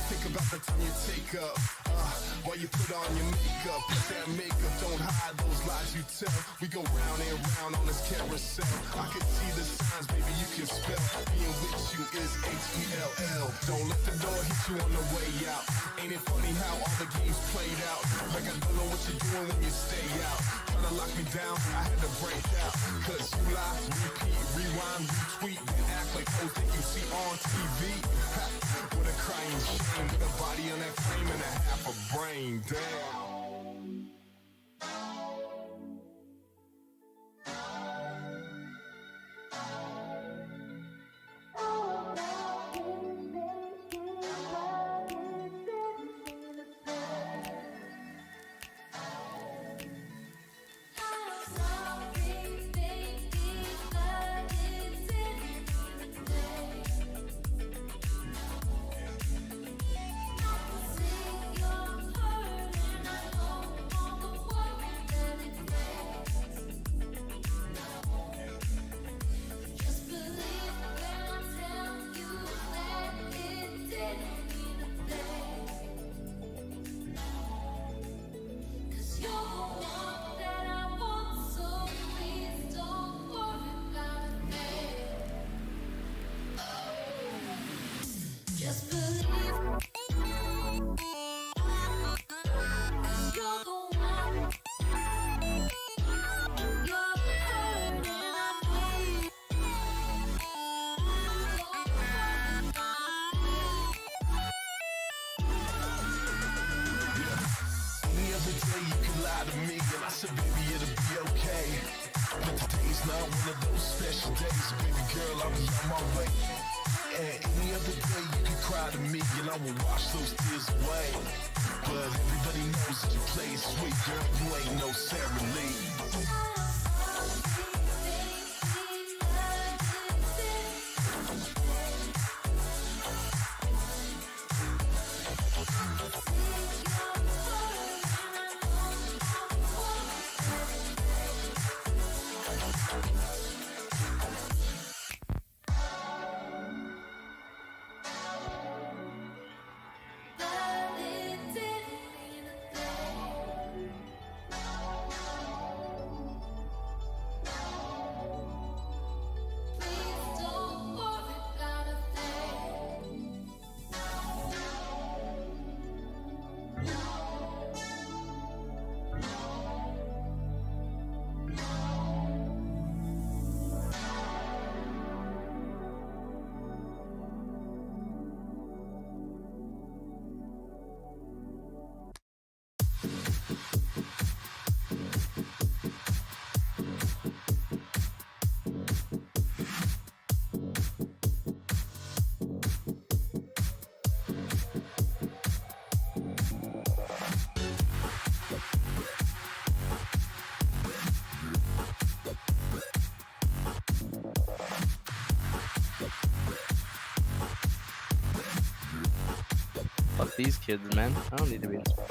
Think about the time you take up. While you put on your makeup, put that makeup, don't hide those lies you tell. We go round and round on this carousel. I can see the signs, baby, you can spell. Being with you is H-E-L-L. Don't let the door hit you on the way out. Ain't it funny how all the games played out? Like I don't know what you're doing when you stay out. Try to lock me down, I had to break out. Cause you lie, repeat, rewind, retweet, then act like hoes that you see on TV. Ha, what a crying shame, with a body on that frame and a half a brain, damn. Fuck these kids, man. I don't need to be inspired.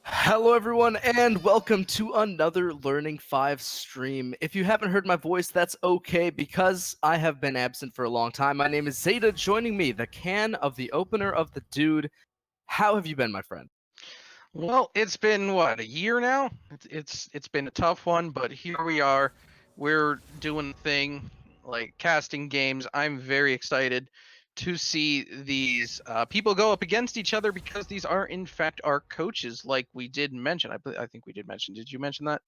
Hello, everyone, and welcome to another Learning 5 stream. If you haven't heard my voice, that's okay because I have been absent for a long time. My name is Zeta, joining me, the can of the opener of the dude. How have you been, my friend? Well, it's been what, a year now? It's been a tough one, but here we are. We're doing the thing, like casting games. I'm very excited to see these people go up against each other because these are in fact our coaches, like we did mention. I think we did mention. Did you mention that?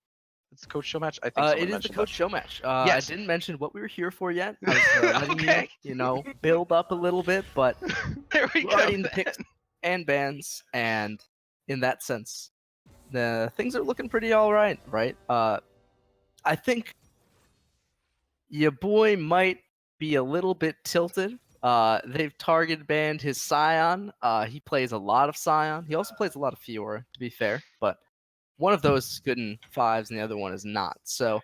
It's the coach show match. I think someone It is the mentioned coach show match. I Yes. didn't mention what we were here for yet. I was letting Okay. you build up a little bit, but There we we're go. already in the then. picks and bans, and in that sense, the things are looking pretty all right, right? I think your boy might be a little bit tilted. They've target banned his Scion. He plays a lot of Scion. He also plays a lot of Fiora, to be fair, but one of those is good in fives and the other one is not. So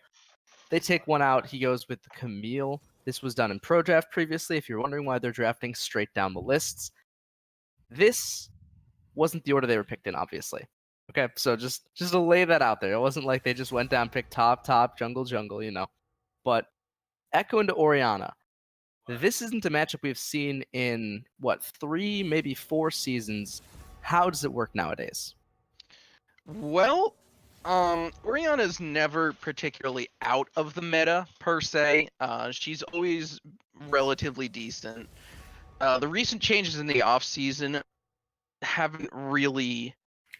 they take one out. He goes with the Camille. This was done in Pro Draft previously, if you're wondering why they're drafting straight down the lists. This wasn't the order they were picked in, obviously. Okay, so just to lay that out there. It wasn't like they just went down, picked top, jungle, But Echo into Oriana. This isn't a matchup we've seen in, 3, maybe 4 seasons. How does it work nowadays? Well, Oriana's never particularly out of the meta per se. She's always relatively decent. The recent changes in the off season haven't really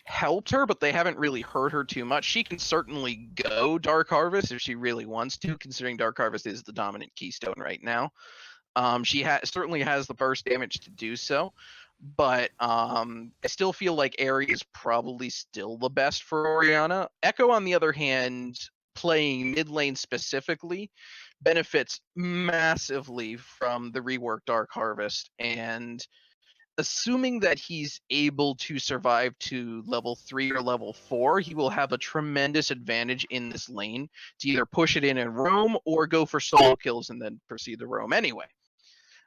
helped her, but they haven't really hurt her too much. She can certainly go Dark Harvest if she really wants to, considering Dark Harvest is the dominant keystone right now. She certainly has the burst damage to do so, but I still feel like Aerie is probably still the best for Oriana. Echo, on the other hand, playing mid lane specifically, benefits massively from the rework Dark Harvest, and assuming that he's able to survive to level 3 or level 4, he will have a tremendous advantage in this lane to either push it in and roam or go for solo kills and then proceed to roam anyway.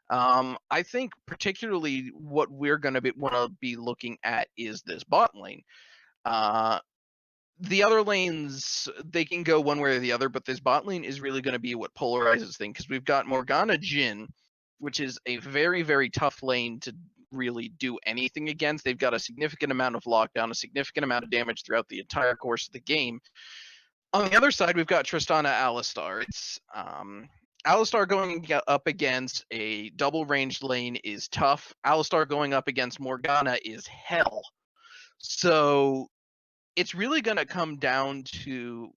I think particularly what we're going to want to be looking at is this bot lane. The other lanes, they can go one way or the other, but this bot lane is really going to be what polarizes things, because we've got Morgana Jhin, which is a very, very tough lane to really do anything against. They've got a significant amount of lockdown, a significant amount of damage throughout the entire course of the game. On the other side, we've got Tristana Alistar. It's Alistar going up against a double ranged lane is tough. Alistar going up against Morgana is hell. So it's really going to come down to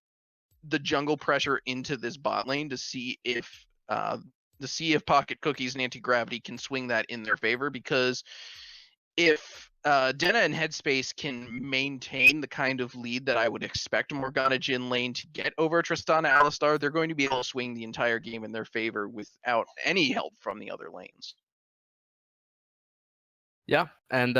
the jungle pressure into this bot lane to see if Pocket Cookies and Anti Gravity can swing that in their favor. Because if Denna and Headspace can maintain the kind of lead that I would expect Morgana Jhin lane to get over Tristana Alistar, they're going to be able to swing the entire game in their favor without any help from the other lanes. Yeah, and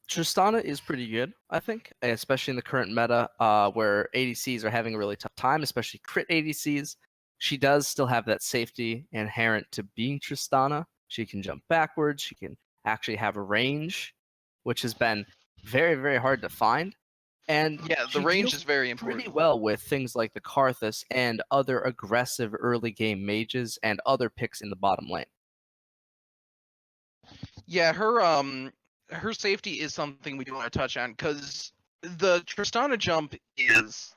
Tristana is pretty good, I think, especially in the current meta where ADCs are having a really tough time, especially crit ADCs. She does still have that safety inherent to being Tristana. She can jump backwards. She can actually have a range, which has been very, very hard to find. And yeah, the she range deals is very important. pretty well with things like the Karthus and other aggressive early game mages and other picks in the bottom lane. Yeah, her safety is something we do want to touch on, because the Tristana jump is,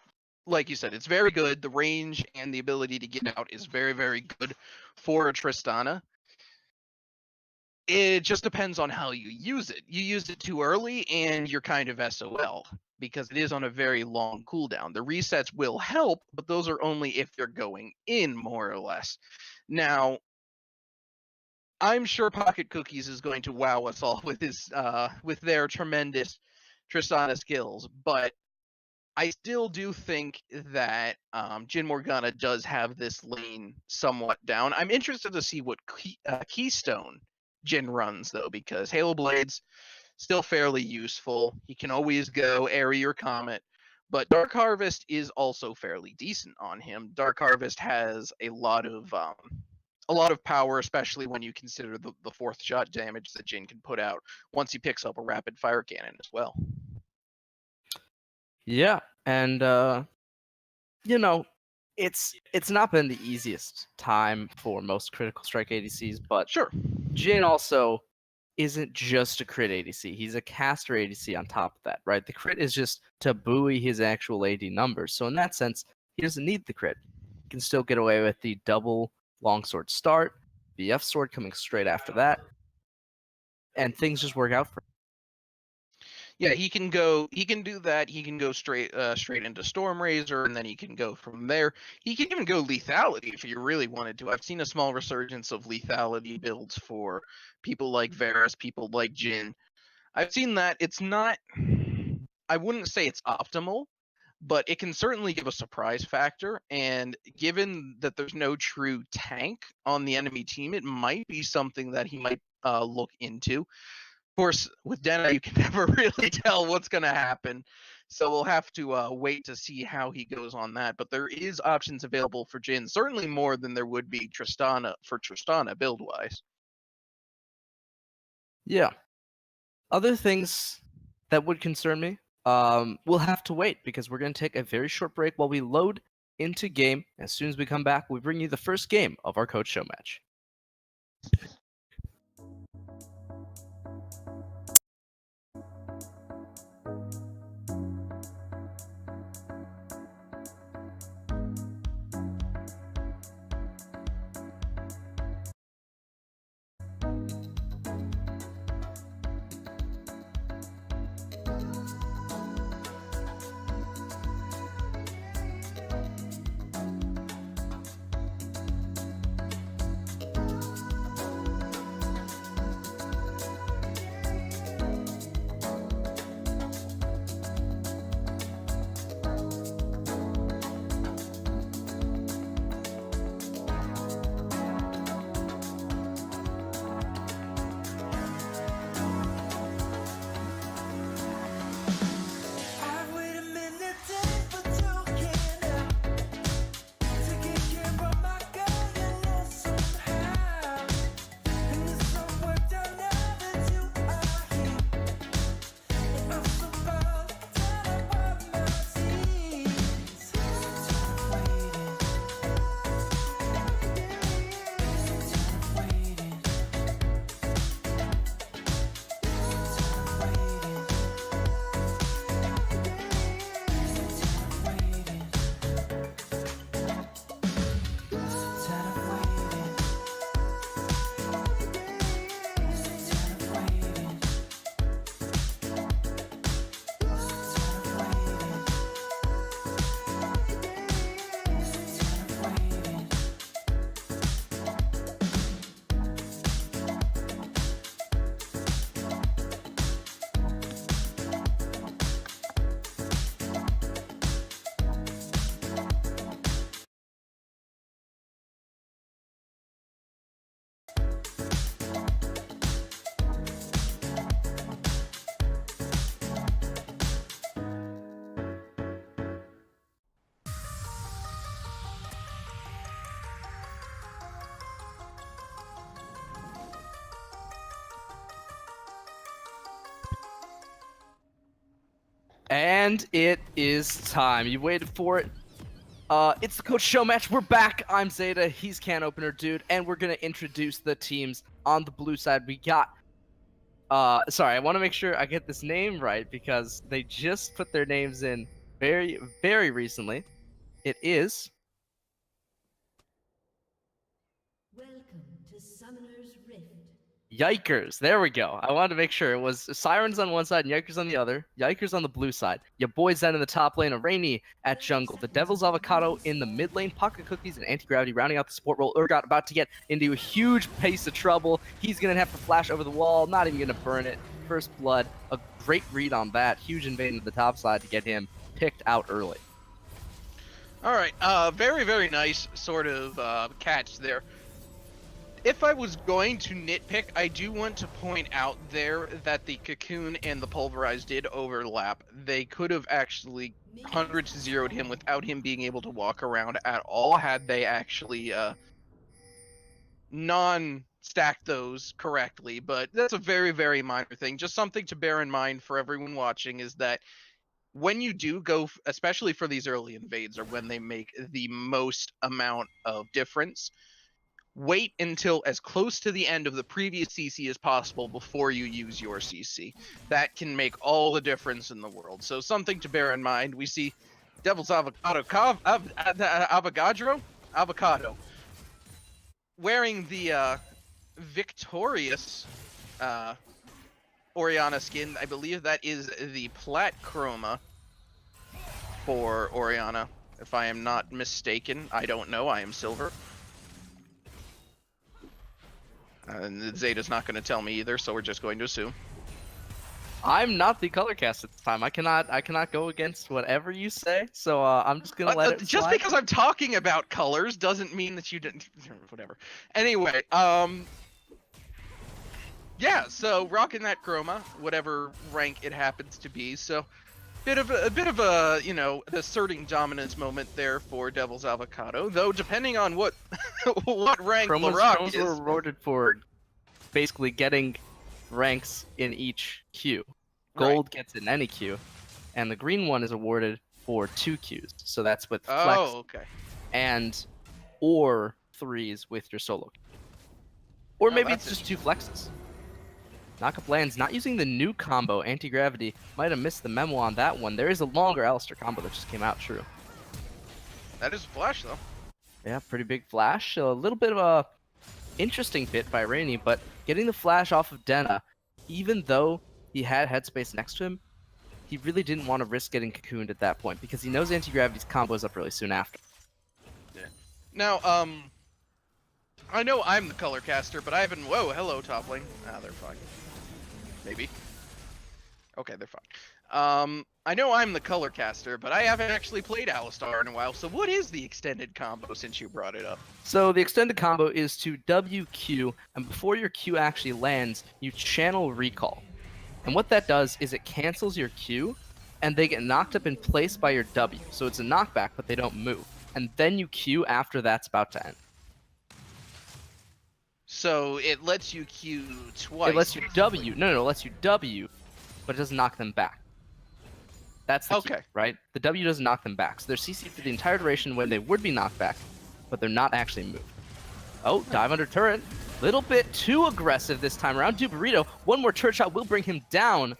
like you said, it's very good. The range and the ability to get out is very, very good for a Tristana. It just depends on how you use it. You use it too early and you're kind of SOL, because it is on a very long cooldown. The resets will help, but those are only if they're going in, more or less. Now, I'm sure Pocket Cookies is going to wow us all with with their tremendous Tristana skills, but I still do think that Jhin Morgana does have this lane somewhat down. I'm interested to see what Keystone Jhin runs, though, because Halo Blade's still fairly useful. You can always go Aerie or Comet, but Dark Harvest is also fairly decent on him. Dark Harvest has a lot of power, especially when you consider the fourth shot damage that Jhin can put out once he picks up a rapid fire cannon as well. Yeah, and it's not been the easiest time for most critical strike ADCs, but Sure. Jhin also isn't just a crit ADC. He's a caster ADC on top of that, right? The crit is just to buoy his actual AD numbers. So in that sense, he doesn't need the crit. He can still get away with the double longsword start, BF sword coming straight after that, and things just work out for him. Yeah, he can do that. He can go straight into Storm Razor, and then he can go from there. He can even go lethality if you really wanted to. I've seen a small resurgence of lethality builds for people like Varus, people like Jhin. I've seen that. It's not, I wouldn't say it's optimal, but it can certainly give a surprise factor. And given that there's no true tank on the enemy team, it might be something that he might look into. Of course, with Denna, you can never really tell what's going to happen. So we'll have to wait to see how he goes on that. But there is options available for Jhin, certainly more than there would be Tristana build-wise. Yeah. Other things that would concern me, we'll have to wait because we're going to take a very short break while we load into game. As soon as we come back, we bring you the first game of our Coach Show match. And it is time. You waited for it. It's the Coach Show match. We're back. I'm Zeta. He's Can Opener Dude. And we're going to introduce the teams on the blue side. We got... sorry, I want to make sure I get this name right because they just put their names in very, very recently. It is... Welcome to Summoner's Rift. Yikers. There we go. I wanted to make sure it was Sirens on one side and Yikers on the other. Yikers on the blue side. Your boy Zen in the top lane, Rainy at jungle. The Devil's Avocado in the mid lane. Pocket Cookies and Anti-Gravity rounding out the support role. Urgot about to get into a huge pace of trouble. He's going to have to flash over the wall. Not even going to burn it. First blood. A great read on that. Huge invasion to the top side to get him picked out early. All right, very, very nice sort of catch there. If I was going to nitpick, I do want to point out there that the Cocoon and the Pulverize did overlap. They could have actually 100-0'd him without him being able to walk around at all had they actually non-stacked those correctly. But that's a very, very minor thing. Just something to bear in mind for everyone watching is that when you do go, especially for these early invades or when they make the most amount of difference, wait until as close to the end of the previous CC as possible before you use your CC. That can make all the difference in the world. So something to bear in mind. We see Devil's Avocado wearing the victorious Orianna skin. I believe that is the Plat Chroma for Orianna, if I am not mistaken. I don't know. I am silver. And Zeta's not going to tell me either, so we're just going to assume. I'm not the color caster this time. I cannot go against whatever you say. So I'm just gonna let it Just slide. because I'm talking about colors doesn't mean that you didn't. Whatever. Anyway, yeah. So rocking that chroma, whatever rank it happens to be. So a bit of a asserting dominance moment there for Devil's Avocado. Though depending on what what rank Larock Chromas is, were rewarded for basically getting ranks in each queue. Gold gets in any queue, and the green one is awarded for 2 queues. So that's with flex Oh, okay. and or 3s with your solo. Or Oh, maybe that's it's just 2 flexes. Knockup lands, not using the new combo, anti-gravity. Might have missed the memo on that one. There is a longer Alistair combo that just came out, true. That is a flash, though. Yeah, pretty big flash. A little bit of a interesting bit by Rainy, but getting the flash off of Denna, even though he had headspace next to him, he really didn't want to risk getting cocooned at that point because he knows anti-gravity's combos up really soon after. Now, I know I'm the color caster, but I haven't. Whoa, hello, top lane. Ah, they're fine. Maybe. Okay, they're fine. I know I'm the color caster, but I haven't actually played Alistar in a while. So what is the extended combo since you brought it up? So the extended combo is to WQ, and before your Q actually lands, you channel Recall. And what that does is it cancels your Q, and they get knocked up in place by your W. So it's a knockback, but they don't move. And then you Q after that's about to end. So it lets you Q twice. It lets you basically. W. No, it lets you W, but it doesn't knock them back. That's the key, Okay. right? The W doesn't knock them back. So they're CC for the entire duration when they would be knocked back, but they're not actually moved. Oh, dive under turret. Little bit too aggressive this time around. Duburito, one more turret shot will bring him down.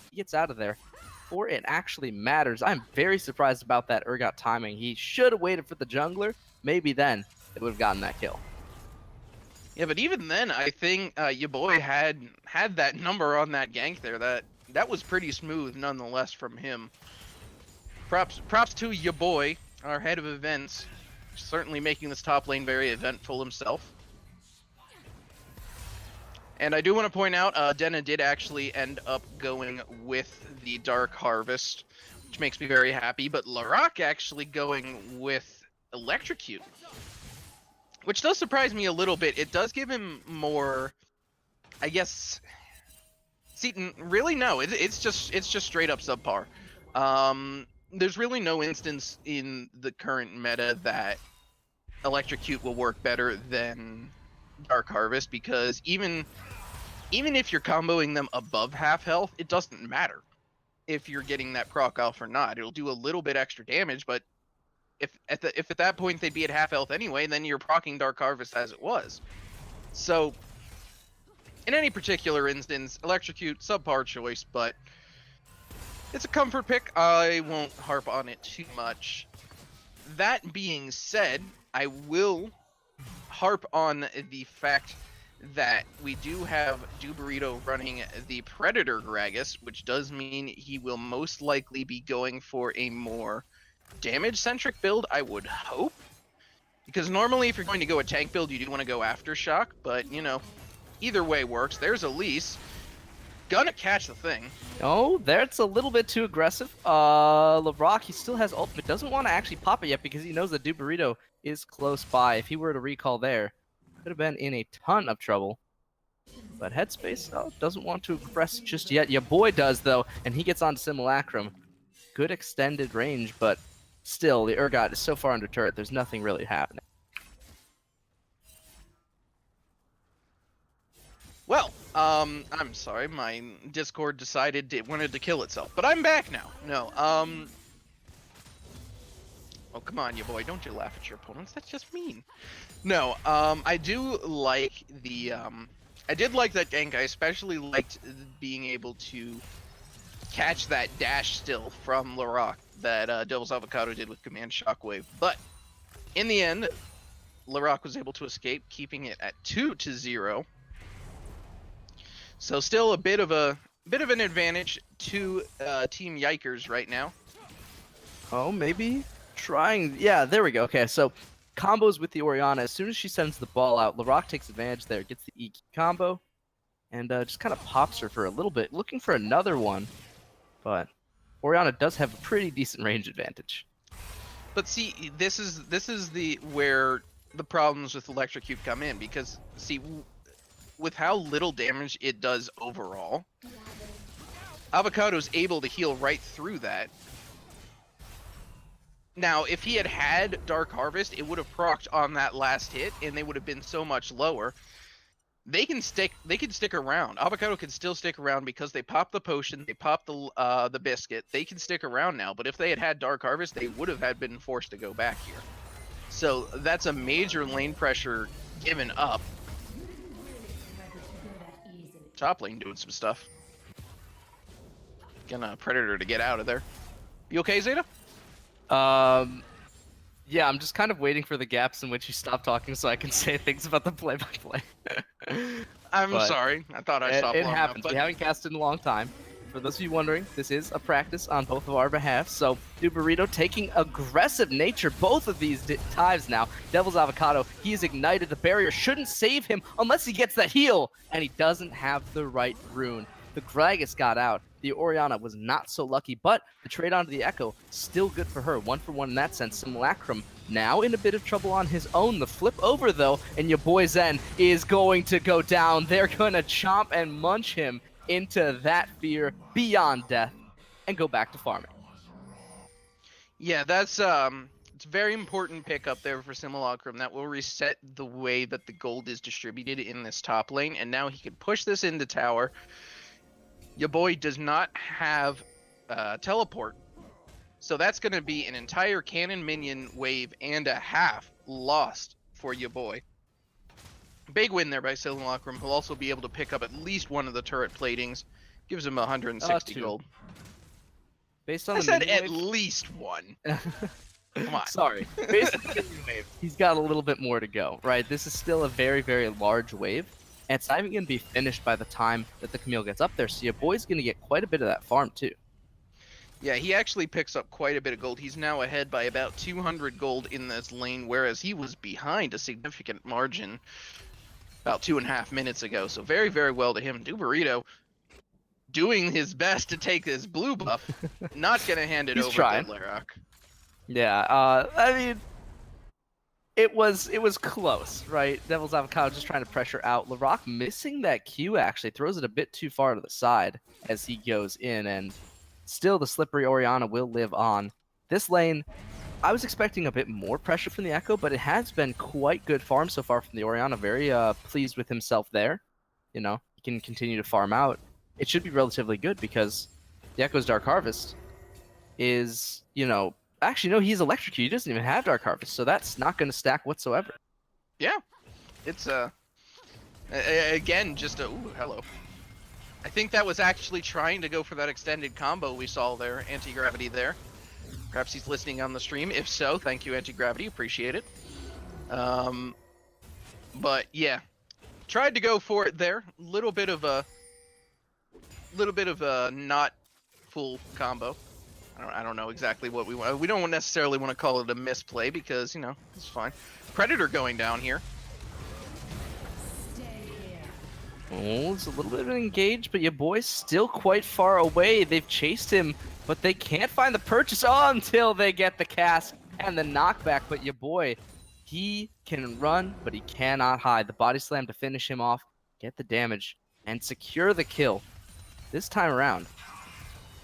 He gets out of there before it actually matters. I'm very surprised about that Urgot timing. He should have waited for the jungler. Maybe then they would have gotten that kill. Yeah, but even then, I think your boy had that number on that gank there. That was pretty smooth, nonetheless, from him. Props to your boy, our head of events, certainly making this top lane very eventful himself. And I do want to point out, Denna did actually end up going with the Dark Harvest, which makes me very happy. But Larock actually going with Electrocute, which does surprise me a little bit. It does give him more, I guess. See, really, no. It's just straight up subpar. There's really no instance in the current meta that Electrocute will work better than Dark Harvest, because even if you're comboing them above half health, it doesn't matter if you're getting that proc off or not. It'll do a little bit extra damage, but if at that point they'd be at half health anyway, then you're proccing Dark Harvest as it was. So in any particular instance, Electrocute, subpar choice, but it's a comfort pick. I won't harp on it too much. That being said, I will harp on the fact that we do have Duburito running the Predator Gragas, which does mean he will most likely be going for a more damage-centric build, I would hope. Because normally if you're going to go a tank build, you do want to go Aftershock, but, you know, either way works. There's Elise. Gonna catch the thing. Oh, that's a little bit too aggressive. LeBrock, he still has ult, but doesn't want to actually pop it yet because he knows that Duburito is close by. If he were to recall there, could have been in a ton of trouble. But Headspace doesn't want to aggress just yet. Your boy does, though, and he gets onto Simulacrum. Good extended range, but still, the Urgot is so far under turret, there's nothing really happening. Well, I'm sorry, my Discord decided it wanted to kill itself, but I'm back now. No, oh, come on, you boy, don't you laugh at your opponents, that's just mean. No, I do like the, I did like that gank. I especially liked being able to catch that dash still from Larock that Devil's Avocado did with Command Shockwave, but in the end, Larock was able to escape, keeping it at 2-0. So still a bit of an advantage to Team Yikers right now. Oh, maybe trying. Yeah, there we go. Okay, so combos with the Orianna. As soon as she sends the ball out, Larock takes advantage there, gets the EQ combo. and just kind of pops her for a little bit, looking for another one. But Orianna does have a pretty decent range advantage. But see, this is the where the problems with electrocute come in, because see, with how little damage it does overall, Avocado's able to heal right through that. Now, if he had had Dark Harvest, it would have procced on that last hit, and they would have been so much lower. They can stick around. Avocado can still stick around because they pop the potion, they pop the biscuit. They can stick around now, but if they had had Dark Harvest, they would have been forced to go back here. So that's a major lane pressure given up. Top lane doing some stuff. Gonna Predator to get out of there. You okay, Zeta? Yeah, I'm just kind of waiting for the gaps in which you stop talking so I can say things about the play-by-play. I'm But sorry. I thought I stopped it long happens. enough. But We haven't casted in a long time. For those of you wondering, this is a practice on both of our behalf. So, Duburito taking aggressive nature both of these times now. Devil's Avocado, he is ignited. The barrier shouldn't save him unless he gets that heal, and he doesn't have the right rune. The Gragas got out. The Orianna was not so lucky, but the trade onto the Echo, still good for her. 1-for-1 in that sense. Simulacrum now in a bit of trouble on his own. The flip over, though, and your boy Zen is going to go down. They're going to chomp and munch him into that fear beyond death and go back to farming. yeah, that's it's a very important pick up there for Simulacrum. That will reset the way that the gold is distributed in this top lane, and now he can push this into tower. Your boy does not have teleport, so that's going to be an entire cannon minion wave and a half lost for your boy. Big win there by Simulacrum. He'll also be able to pick up at least one of the turret platings. Gives him 160 two. gold. Based on I the said minion at least one. wave- Come on. Sorry. Based on the minion wave, he's got a little bit more to go, right? This is still a very, very large wave. And it's not even going to be finished by the time that the Camille gets up there. So your boy's going to get quite a bit of that farm, too. Yeah, he actually picks up quite a bit of gold. He's now ahead by about 200 gold in this lane, whereas he was behind a significant margin about 2.5 minutes ago. So very, very well to him. Duburito doing his best to take this blue buff. Not going to hand it He's over trying. to Larok. Yeah, I mean, it was close, right? Devil's Avocado just trying to pressure out. Larok missing that Q, actually. Throws it a bit too far to the side as he goes in, and still the slippery Orianna will live on. This lane, I was expecting a bit more pressure from the Echo, but it has been quite good farm so far from the Orianna. Very pleased with himself there. You know, he can continue to farm out. It should be relatively good because the Echo's Dark Harvest is, you know, actually, no, he's electrocuted. He doesn't even have Dark Harvest, so that's not going to stack whatsoever. Yeah, it's again just a ooh, hello. I think that was actually trying to go for that extended combo we saw there, anti-gravity there. Perhaps he's listening on the stream. If so, thank you, anti-gravity, appreciate it. But yeah, tried to go for it there. Little bit of a not full combo. I don't know exactly what we want. We don't necessarily want to call it a misplay because, you know, it's fine. Predator going down here. Oh, it's a little bit of an engage, but your boy's still quite far away. They've chased him, but they can't find the purchase until they get the cast and the knockback. But your boy, he can run, but he cannot hide. The body slam to finish him off, get the damage, and secure the kill. This time around,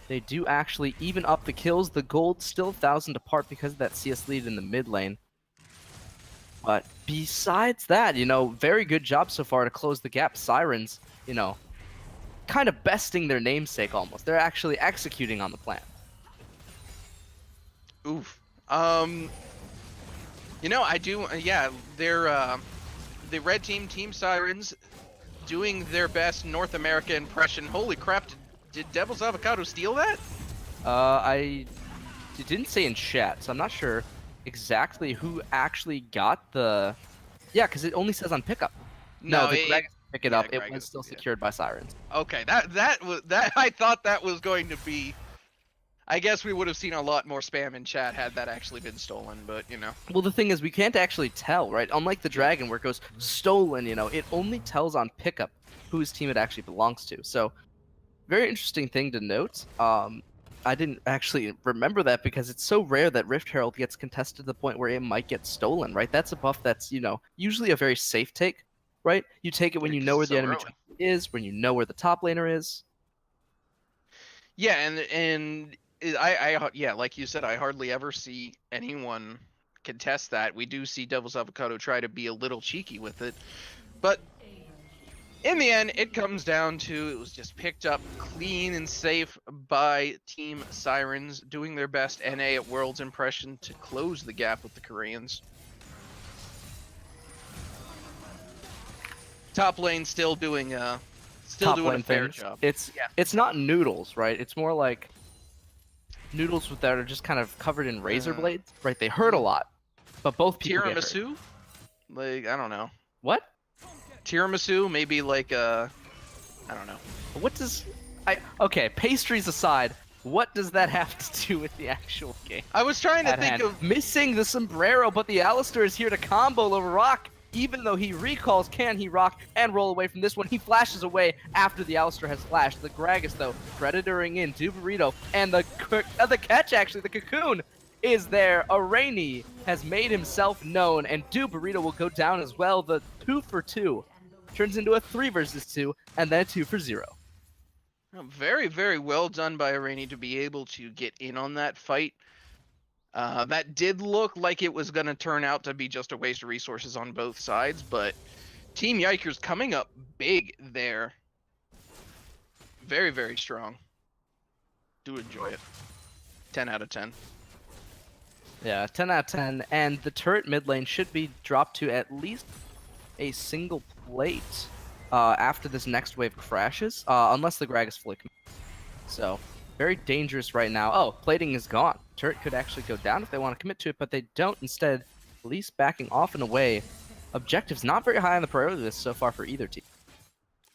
they do actually even up the kills. The gold still 1,000 apart because of that CS lead in the mid lane. But besides that, you know, very good job so far to close the gap. Sirens, you know, kind of besting their namesake almost. They're actually executing on the plan. Oof. You know, I do. Yeah, they're the red team, Team Sirens, doing their best North America impression. Holy crap! Did Devil's Avocado steal that? It didn't say in chat, so I'm not sure exactly who actually got the. Yeah, because it only says on pickup. No, the Greg pick it yeah, up. It Greg was is- still yeah. secured by Sirens. Okay, that was that. I thought that was going to be I guess we would have seen a lot more spam in chat had that actually been stolen, but you know. Well, the thing is, we can't actually tell, right? Unlike the dragon, where it goes stolen, it only tells on pickup whose team it actually belongs to. So, very interesting thing to note. I didn't actually remember that because it's so rare that Rift Herald gets contested to the point where it might get stolen, right? That's a buff that's, usually a very safe take, right? You take it when you know where the enemy is, when you know where the top laner is. Yeah, and yeah, like you said, I hardly ever see anyone contest that. We do see Devil's Avocado try to be a little cheeky with it, but in the end, it comes down to it was just picked up clean and safe by Team Sirens, doing their best NA at World's impression to close the gap with the Koreans. Top lane still doing a fair job. It's not noodles, right? It's more like noodles that are just kind of covered in razor blades, right? They hurt a lot, but both people get hurt. Tiramisu? Like, I don't know. What? Tiramisu, maybe like I don't know. What does okay, pastries aside, what does that have to do with the actual game? I was trying to think of missing the sombrero, but the Alistair is here to combo over Rock. Even though he recalls, can he rock and roll away from this one? He flashes away after the Alistair has flashed. The Gragas, though, predatoring in Dubarito, and the catch, actually, the cocoon is there. Arani has made himself known, and Dubarito will go down as well. The 2 for 2 turns into a 3 versus 2, and then 2 for 0. Very, very well done by Arani to be able to get in on that fight. That did look like it was going to turn out to be just a waste of resources on both sides, but Team Yikers coming up big there. Very, very strong. Do enjoy it. 10 out of 10. Yeah, 10 out of 10, and the turret mid lane should be dropped to at least a single plate after this next wave crashes, unless the Gragas fully commits. So, very dangerous right now. Oh, plating is gone. Turret could actually go down if they want to commit to it, but they don't. Instead, at least backing off and away. Objectives not very high on the priority list so far for either team.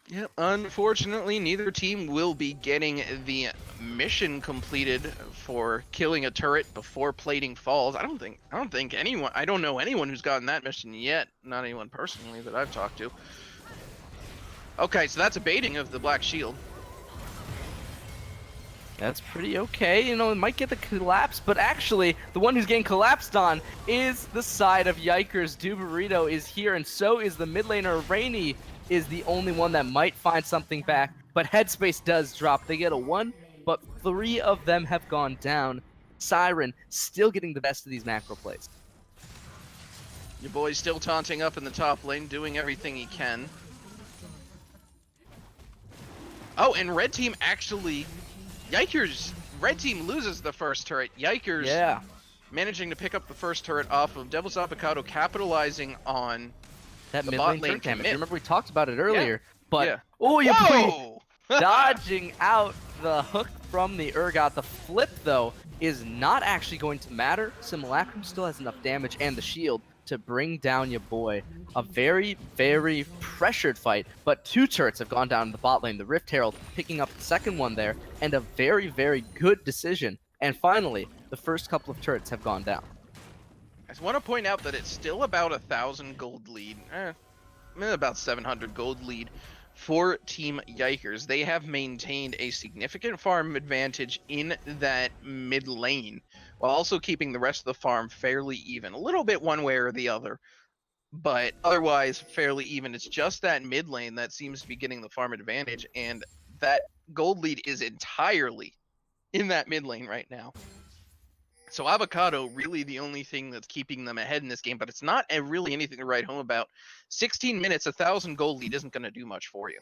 Yep, unfortunately, neither team will be getting the mission completed for killing a turret before plating falls. I don't think anyone, I don't know anyone who's gotten that mission yet. Not anyone personally that I've talked to. Okay, so that's a baiting of the Black Shield. That's pretty okay. It might get the collapse, but actually, the one who's getting collapsed on is the side of Yikers. Dubarito is here, and so is the mid laner. Rainy is the only one that might find something back, but Headspace does drop. They get a 1, but 3 of them have gone down. Siren still getting the best of these macro plays. Your boy's still taunting up in the top lane, doing everything he can. Oh, and red team actually... Yikers, red team loses the first turret. Yikers managing to pick up the first turret off of Devil's Avocado, capitalizing on that the mid bot lane lane turret damage. commit. Remember we talked about it earlier, but Yeah. oh, you Whoa! dodging out the hook from the Urgot. The flip, though, is not actually going to matter. Simulacrum still has enough damage and the shield to bring down your boy. A very, very pressured fight, but 2 turrets have gone down in the bot lane. The Rift Herald picking up the second one there, and a very, very good decision. And finally, the first couple of turrets have gone down. I just want to point out that it's still about 1,000 gold lead. About 700 gold lead for Team Yikers. They have maintained a significant farm advantage in that mid lane, while also keeping the rest of the farm fairly even. A little bit one way or the other, but otherwise fairly even. It's just that mid lane that seems to be getting the farm advantage, and that gold lead is entirely in that mid lane right now. So Avocado really the only thing that's keeping them ahead in this game, but it's not really anything to write home about. 16 minutes, 1,000 gold lead isn't going to do much for you.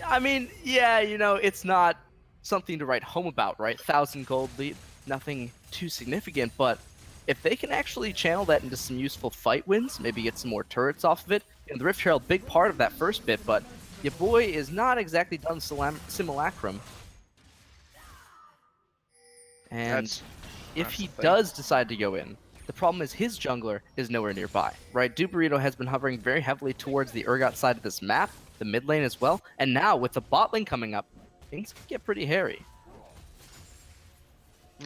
I mean, yeah, it's not something to write home about, right? 1,000 gold lead, nothing too significant, but if they can actually channel that into some useful fight wins, maybe get some more turrets off of it, and the Rift Herald, big part of that first bit, but your boy is not exactly done Simulacrum. And if he does decide to go in, the problem is his jungler is nowhere nearby, right? Dubarito has been hovering very heavily towards the Urgot side of this map, the mid lane as well, and now with the bot lane coming up, things can get pretty hairy.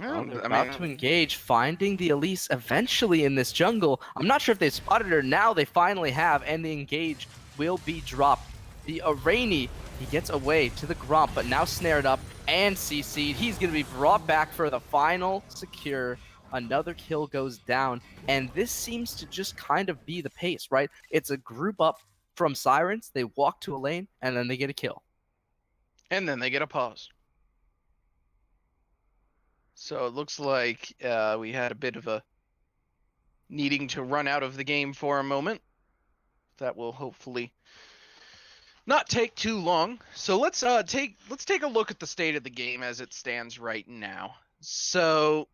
Well, they're I about to mean, engage, finding the Elise eventually in this jungle. I'm not sure if they spotted her. Now they finally have, and the engage will be dropped. The Rainy, he gets away to the Gromp, but now snared up and CC'd. He's going to be brought back for the final secure. Another kill goes down, and this seems to just kind of be the pace, right? It's a group up from Sirens. They walk to a lane, and then they get a kill. and then they get a pause. So it looks like we had a bit of a needing to run out of the game for a moment. That will hopefully not take too long. So let's take a look at the state of the game as it stands right now. So,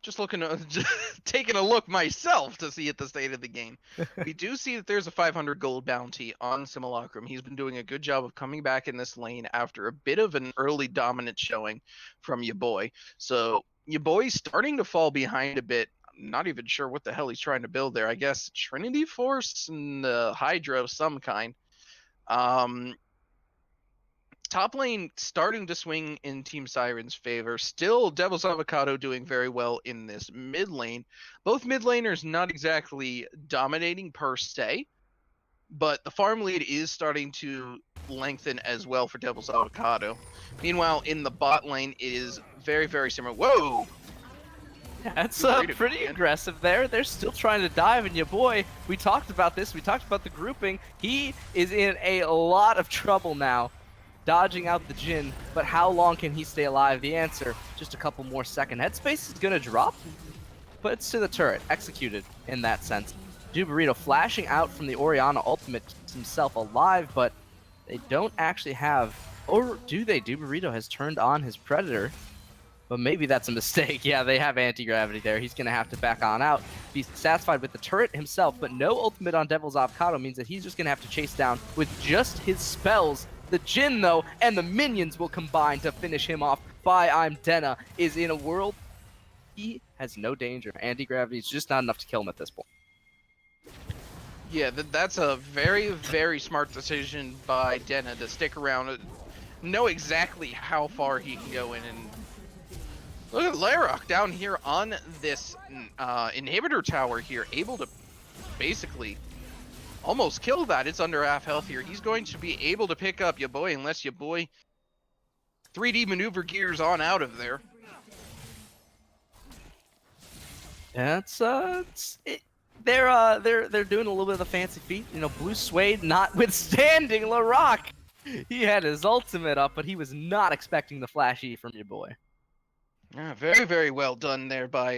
just taking a look myself to see at the state of the game. We do see that there's a 500 gold bounty on Simulacrum. He's been doing a good job of coming back in this lane after a bit of an early dominant showing from your boy. So your boy's starting to fall behind a bit. I'm not even sure what the hell he's trying to build there. I guess Trinity Force and Hydra of some kind. Top lane starting to swing in Team Siren's favor. Still, Devil's Avocado doing very well in this mid lane. Both mid laners not exactly dominating per se, but the farm lead is starting to lengthen as well for Devil's Avocado. Meanwhile, in the bot lane, it is very, very similar. Whoa! That's Good rate pretty man. aggressive there. They're still trying to dive, and your boy, we talked about this. We talked about the grouping. He is in a lot of trouble now, dodging out the Jhin. But how long can he stay alive? The answer, just a couple more seconds. Headspace is going to drop, but it's to the turret, executed in that sense. Duberito flashing out from the Orianna ultimate, keeps himself alive, but they don't actually have, or do they? Duberito has turned on his Predator. But maybe that's a mistake. Yeah, they have anti-gravity there. He's going to have to back on out, be satisfied with the turret himself, but no ultimate on Devil's Avocado means that he's just going to have to chase down with just his spells. The Jhin, though, and the minions will combine to finish him off. By I'm Denna is in a world he has no danger. Anti-gravity is just not enough to kill him at this point. Yeah, that's a very, very smart decision by Denna to stick around, know exactly how far he can go in, and look at Larok down here on this inhibitor tower here, able to basically almost kill that. It's under half health here. He's going to be able to pick up your boy unless your boy 3D maneuver gears on out of there. Yeah, they're doing a little bit of the fancy feat. You know, Blue Suede notwithstanding Larok. He had his ultimate up, but he was not expecting the flashy from your boy. Yeah, very, very well done there by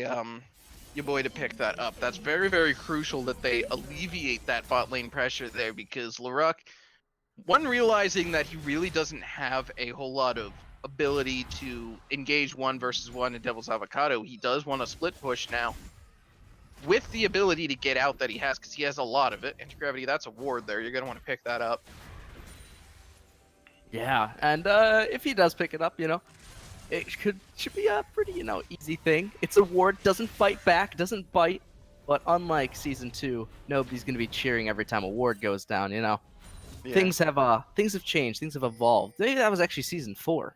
your boy to pick that up. That's very, very crucial that they alleviate that bot lane pressure there, because Larok, one, realizing that he really doesn't have a whole lot of ability to engage 1v1 in Devil's Avocado. He does want to split push now with the ability to get out that he has, because he has a lot of it. Anti-gravity, that's a ward there. You're going to want to pick that up. Yeah, and if he does pick it up, you know, it should be a pretty, you know, easy thing. It's a ward, doesn't fight back, doesn't bite, but unlike Season 2, nobody's going to be cheering every time a ward goes down, you know. Yeah. Things have changed, things have evolved. Maybe that was actually Season 4.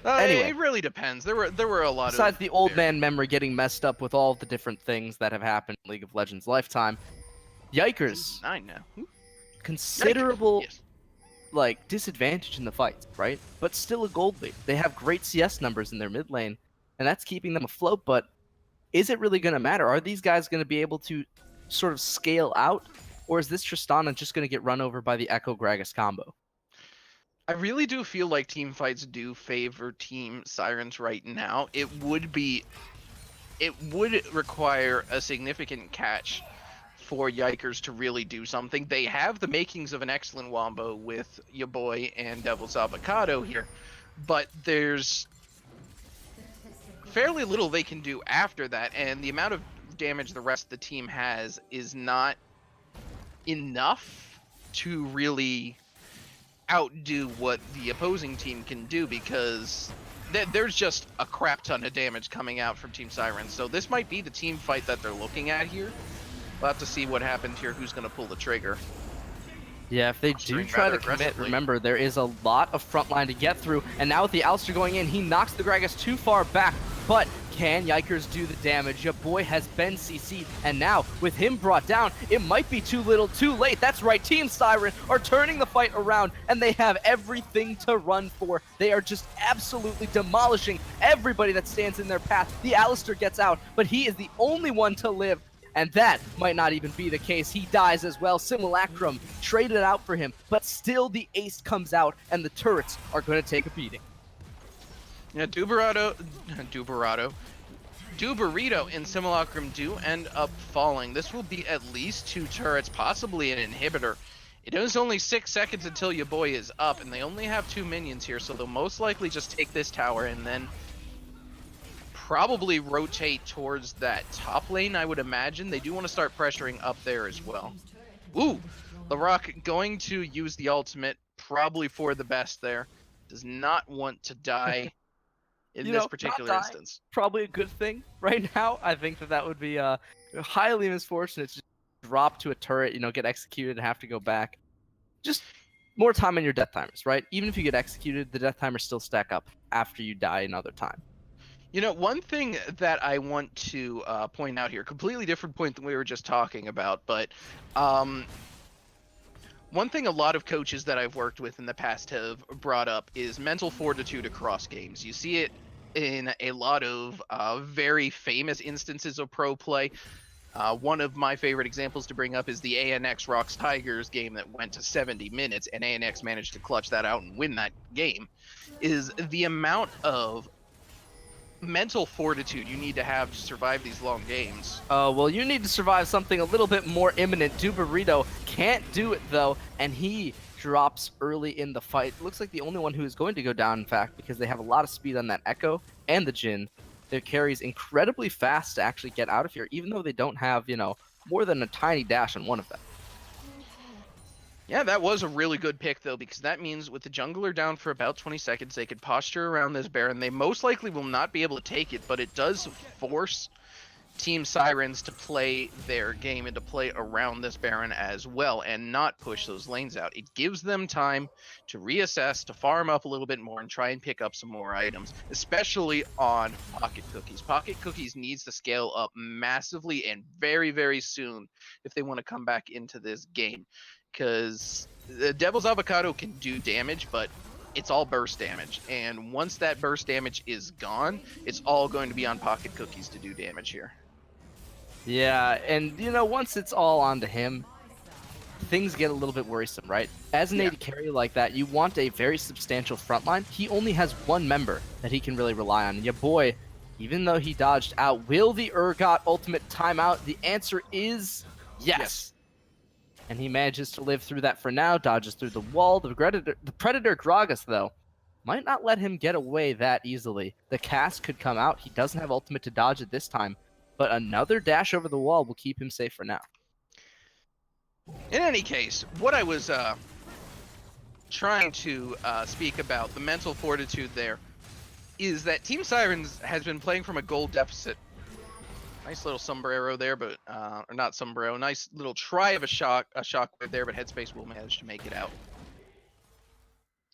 Anyway. It really depends. There were a lot Besides of the old man memory getting messed up with all the different things that have happened in League of Legends lifetime, Yikers, 9 now. Ooh. considerable Yes. like disadvantage in the fights, right? But still a gold lead. They have great CS numbers in their mid lane, and that's keeping them afloat. But is it really going to matter? Are these guys going to be able to sort of scale out, or is this Tristana just going to get run over by the Echo Gragas combo? I really do feel like team fights do favor Team Sirens right now. It would require a significant catch for Yikers to really do something. They have the makings of an excellent wombo with your boy and Devil's Avocado here, but there's fairly little they can do after that, and the amount of damage the rest of the team has is not enough to really outdo what the opposing team can do, because there's just a crap ton of damage coming out from Team Sirens. So this might be the team fight that they're looking at here. We'll have to see what happens here, who's going to pull the trigger. Yeah, if they do posturing try to rather commit, aggressively. remember, there is a lot of front line to get through. And now with the Alistair going in, he knocks the Gragas too far back. But can Yikers do the damage? Your boy has been CC'd. And now, with him brought down, it might be too little too late. That's right, Team Siren are turning the fight around, and they have everything to run for. They are just absolutely demolishing everybody that stands in their path. The Alistair gets out, but he is the only one to live. And that might not even be the case. He dies as well. Simulacrum traded out for him, but still the ace comes out, and the turrets are going to take a beating. Yeah, Dubarito and Simulacrum do end up falling. This will be at least 2 turrets, possibly an inhibitor. It is only 6 seconds until your boy is up, and they only have 2 minions here, so they'll most likely just take this tower and then probably rotate towards that top lane, I would imagine. They do want to start pressuring up there as well. Ooh, LaRock going to use the ultimate, probably for the best there. Does not want to die in this Not particular dying, instance. probably a good thing right now. I think that would be highly misfortunate to just drop to a turret, get executed and have to go back. Just more time on your death timers, right? Even if you get executed, the death timers still stack up after you die another time. One thing that I want to point out here, completely different point than we were just talking about, but one thing a lot of coaches that I've worked with in the past have brought up is mental fortitude across games. You see it in a lot of very famous instances of pro play. One of my favorite examples to bring up is the ANX Rocks Tigers game that went to 70 minutes, and ANX managed to clutch that out and win that game. Is the amount of mental fortitude you need to have to survive these long games. Well, you need to survive something a little bit more imminent. Dubarito can't do it, though, and he drops early in the fight. Looks like the only one who is going to go down, in fact, because they have a lot of speed on that Echo and the Jhin. Their carries incredibly fast to actually get out of here, even though they don't have, more than a tiny dash on one of them. Yeah, that was a really good pick, though, because that means with the jungler down for about 20 seconds, they could posture around this Baron. They most likely will not be able to take it, but it does force Team Sirens to play their game and to play around this Baron as well and not push those lanes out. It gives them time to reassess, to farm up a little bit more and try and pick up some more items, especially on Pocket Cookies. Pocket Cookies needs to scale up massively and very, very soon if they want to come back into this game, because the Devil's Avocado can do damage, but it's all burst damage, and once that burst damage is gone, it's all going to be on Pocket Cookies to do damage here. Yeah, and, once it's all onto him, things get a little bit worrisome, right? As an Yeah. AD carry like that, you want a very substantial front line. He only has one member that he can really rely on. Your boy, even though he dodged out, will the Urgot ultimate timeout? The answer is yes. And he manages to live through that for now, dodges through the wall. The Predator Gragas, though, might not let him get away that easily. The cast could come out. He doesn't have ultimate to dodge it this time, but another dash over the wall will keep him safe for now. In any case, what I was trying to speak about, the mental fortitude there, is that Team Sirens has been playing from a gold deficit. Nice little sombrero there, but or not sombrero. Nice little try of a shockwave there, but Headspace will manage to make it out.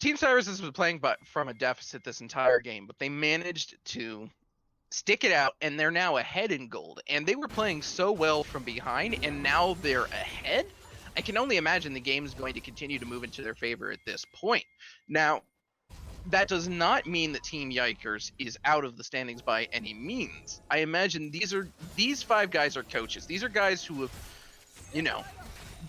Team Sirens has been playing from a deficit this entire game, but they managed to stick it out, and they're now ahead in gold. And they were playing so well from behind, and now they're ahead. I can only imagine the game is going to continue to move into their favor at this point. Now, that does not mean that Team Yikers is out of the standings by any means. I imagine these 5 guys are coaches. These are guys who have,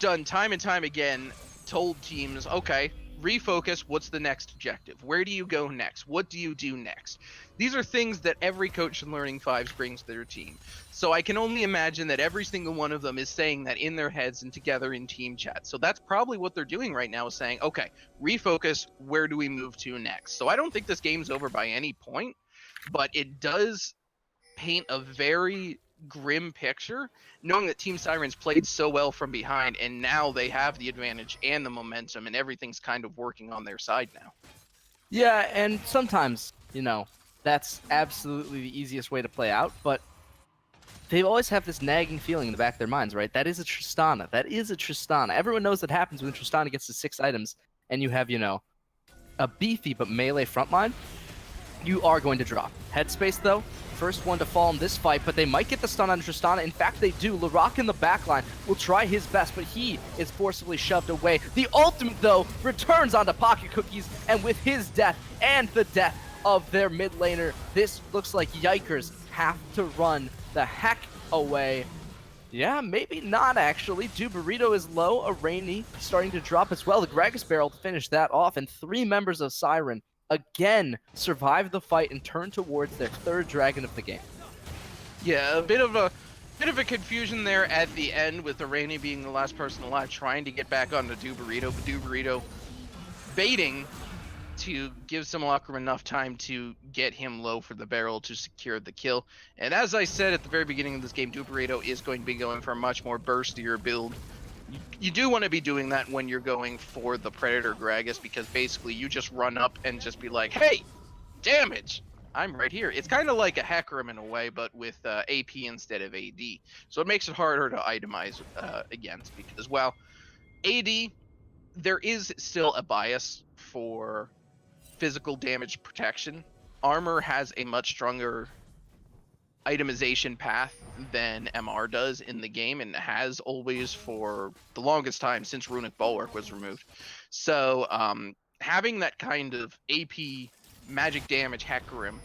done time and time again, told teams, okay, refocus, what's the next objective? Where do you go next? What do you do next? These are things that every coach in Learning Fives brings to their team. So I can only imagine that every single one of them is saying that in their heads and together in team chat. So that's probably what they're doing right now, is saying, okay, refocus, where do we move to next? So I don't think this game's over by any point, but it does paint a very grim picture, knowing that Team Sirens played so well from behind, and now they have the advantage and the momentum, and everything's kind of working on their side now. Yeah, and sometimes, that's absolutely the easiest way to play out, but they always have this nagging feeling in the back of their minds, right? That is a Tristana. That is a Tristana. Everyone knows that happens when Tristana gets to 6 items and you have, a beefy but melee frontline. You are going to drop. Headspace, though, first one to fall in this fight, but they might get the stun on Tristana. In fact, they do. Larock in the backline will try his best, but he is forcibly shoved away. The ultimate, though, returns onto Pocket Cookies, and with his death and the death of their mid laner, this looks like Yikers have to run the heck away. Yeah, maybe not, actually. Duburito is low. A Rainy starting to drop as well. The Gragas Barrel to finish that off, and 3 members of Siren again survive the fight and turn towards their 3rd dragon of the game. Yeah, a bit of a confusion there at the end with the Rainy being the last person alive, trying to get back onto Duburito, but Duburito baiting to give Simulacrum enough time to get him low for the barrel to secure the kill. And as I said at the very beginning of this game, Duburito is going to be going for a much more burstier build. You do want to be doing that when you're going for the Predator Gragas, because basically you just run up and just be like, hey, damage! I'm right here. It's kind of like a Hecarim in a way, but with AP instead of AD. So it makes it harder to itemize against, because, well, AD, there is still a bias for physical damage protection. Armor has a much stronger itemization path than MR does in the game, and has always for the longest time since Runic Bulwark was removed. So having that kind of AP magic damage Hecarim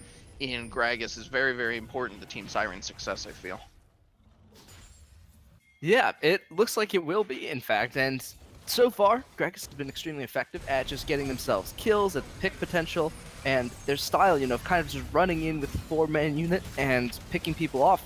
in Gragas is very, very important to Team Siren's success, I feel. Yeah, it looks like it will be, in fact, and so far, Gragas has been extremely effective at just getting themselves kills, at pick potential, and their style, of kind of just running in with the 4-man unit and picking people off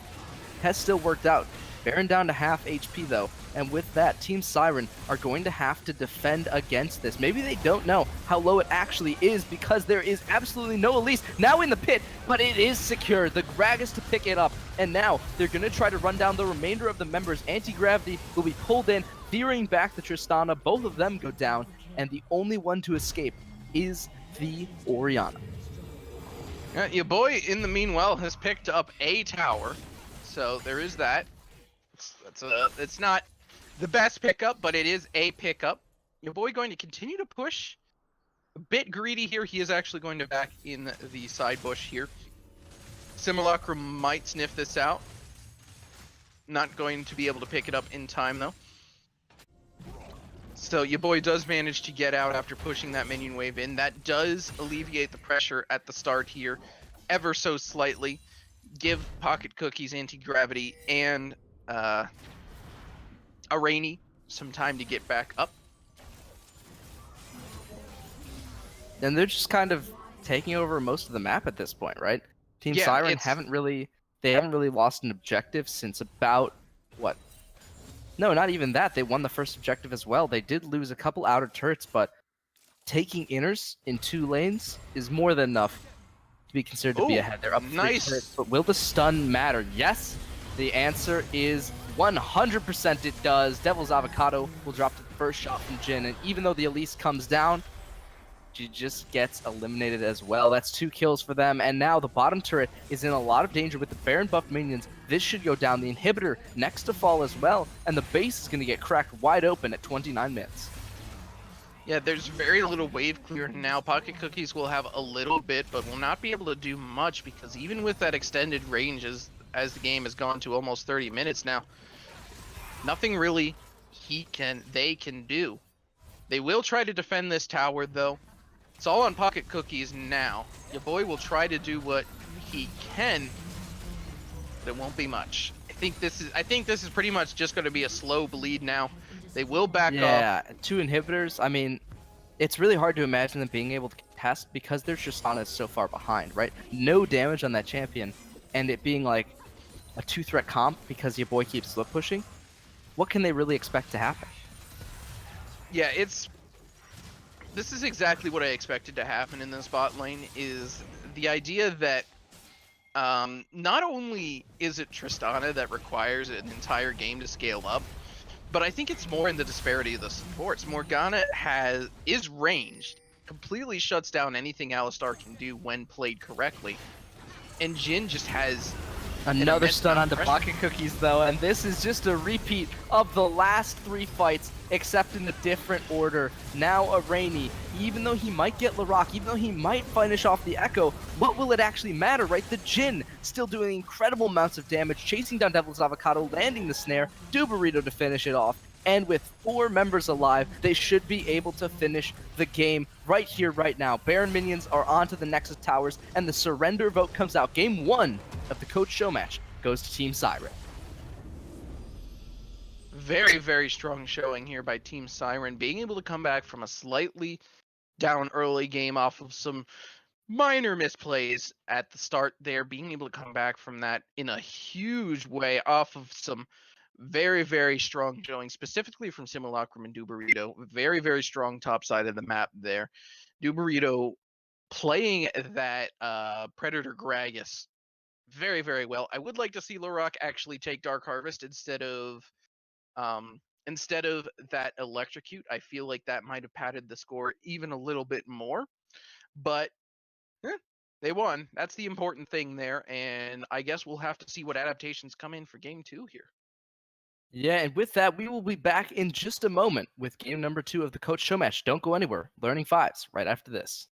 has still worked out. Baron down to half HP, though, and with that, Team Siren are going to have to defend against this. Maybe they don't know how low it actually is, because there is absolutely no Elise now in the pit, but it is secure. The Gragas to pick it up, and now they're going to try to run down the remainder of the members. Anti-Gravity will be pulled in, fearing back the Tristana. Both of them go down, and the only one to escape is the Orianna. Your boy, in the meanwhile, has picked up a tower, so there is that. It's not the best pickup, but it is a pickup. Your boy going to continue to push. A bit greedy here. He is actually going to back in the side bush here. Simulacrum might sniff this out. Not going to be able to pick it up in time, though. So your boy does manage to get out after pushing that minion wave in. That does alleviate the pressure at the start here ever so slightly. Give Pocket Cookies anti-gravity and a Rainy some time to get back up. And they're just kind of taking over most of the map at this point, right? Team Siren haven't really lost an objective since about, what? No, not even that. They won the first objective as well. They did lose a couple outer turrets, but taking inners in 2 lanes is more than enough to be considered to be ahead. They're up 3 turrets, but will the stun matter? Yes, the answer is 100% it does. Devil's Avocado will drop to the first shot from Jhin, and even though the Elise comes down, she just gets eliminated as well. That's 2 kills for them, and now the bottom turret is in a lot of danger with the Baron buff minions. This should go down. The inhibitor next to fall as well, and the base is going to get cracked wide open at 29 minutes. Yeah, there's very little wave clear now. Pocket Cookies will have a little bit, but will not be able to do much, because even with that extended range, as the game has gone to almost 30 minutes now, nothing really they can do. They will try to defend this tower, though. It's all on Pocket Cookies now. Your boy will try to do what he can, but it won't be much. I think this is pretty much just going to be a slow bleed now. They will back up. Yeah, 2 inhibitors. I mean, it's really hard to imagine them being able to contest because their Tristana is so far behind, right? No damage on that champion, and it being like a 2-threat comp because your boy keeps slip pushing. What can they really expect to happen? Yeah, this is exactly what I expected to happen in this bot lane, is the idea that not only is it Tristana that requires an entire game to scale up, but I think it's more in the disparity of the supports. Morgana is ranged, completely shuts down anything Alistar can do when played correctly, and Jhin just has Another immense stun amount onto of pressure. Pocket Cookies, though, and this is just a repeat of the last 3 fights, except in a different order. Now a Rainy, even though he might get Larock, even though he might finish off the Echo, what will it actually matter, right? The Jin still doing incredible amounts of damage, chasing down Devil's Avocado, landing the snare, Burrito to finish it off, and with 4 members alive, they should be able to finish the game right here, right now. Baron minions are onto the Nexus Towers, and the surrender vote comes out. Game 1 of the Coach Show match goes to Team Siren. Very, very strong showing here by Team Siren, being able to come back from a slightly down early game off of some minor misplays at the start there, being able to come back from that in a huge way off of some very, very strong showing, specifically from Simulacrum and Burrito. Very, very strong top side of the map there. Burrito playing that Predator Gragas very, very well. I would like to see Larock actually take Dark Harvest instead of that Electrocute. I feel like that might have padded the score even a little bit more, but they won. That's the important thing there, and I guess we'll have to see what adaptations come in for game 2 here. Yeah, and with that, we will be back in just a moment with game number 2 of the Coach Show match. Don't go anywhere. Learning Fives right after this.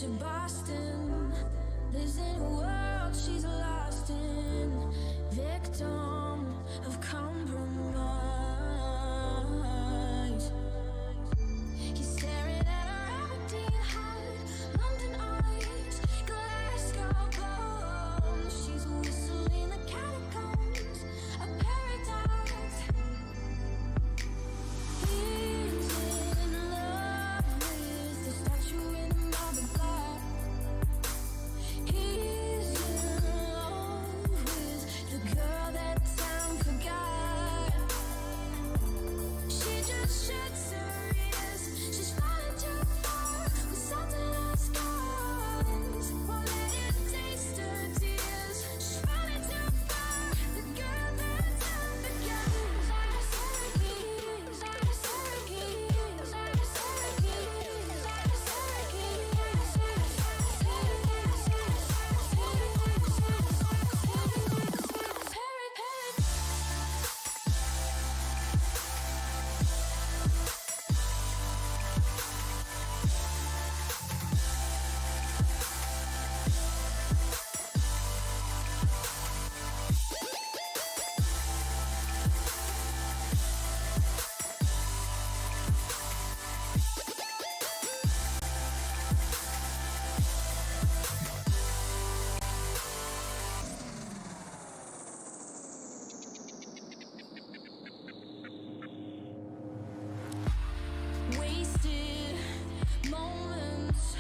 to Boston. Lives in a world she's lost in. Victim of compromise. He's staring at her empty heart. London eyes, Glasgow bones. She's whistling the catacombs of paradise. He's in love with the statue in the marble block. He's in love with the girl that time forgot. She just sheds her ears. She's falling too far with salt in her scars. Won't let it taste her tears. She's falling too far. The girl that time forgot. Wasted moments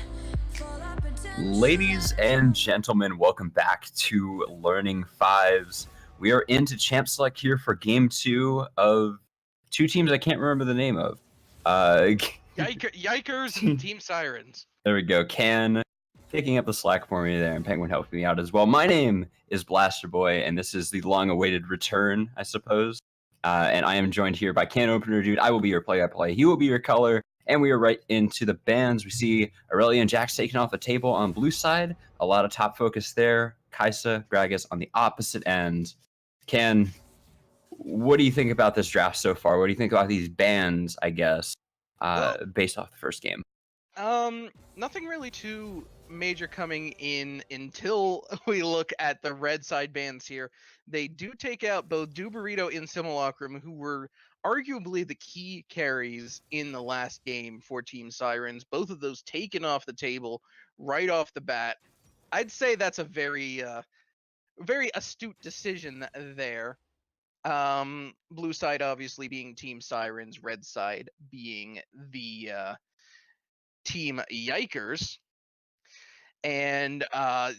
fall out pretend. Ladies and gentlemen, welcome back to Learning Fives. We are into Champ Select here for Game 2 of two teams I can't remember the name of. Yikers and Team Sirens. There we go. Can picking up the slack for me there, and Penguin helping me out as well. My name is Blaster Boy, and this is the long-awaited return, I suppose. And I am joined here by Can Opener Dude. I will be your play-by-play. He will be your color. And we are right into the bands. We see Aurelia and Jax taking off the table on blue side. A lot of top focus there. Kaisa, Gragas on the opposite end. Can, what do you think about this draft so far? What do you think about these bands, I guess, based off the first game? Nothing really too major coming in until we look at the red side bands here. They do take out both Duburito and Simulacrum, who were arguably the key carries in the last game for Team Sirens. Both of those taken off the table right off the bat. I'd say that's a very astute decision there. Blue side obviously being Team Sirens, red side being the Team Yikers. And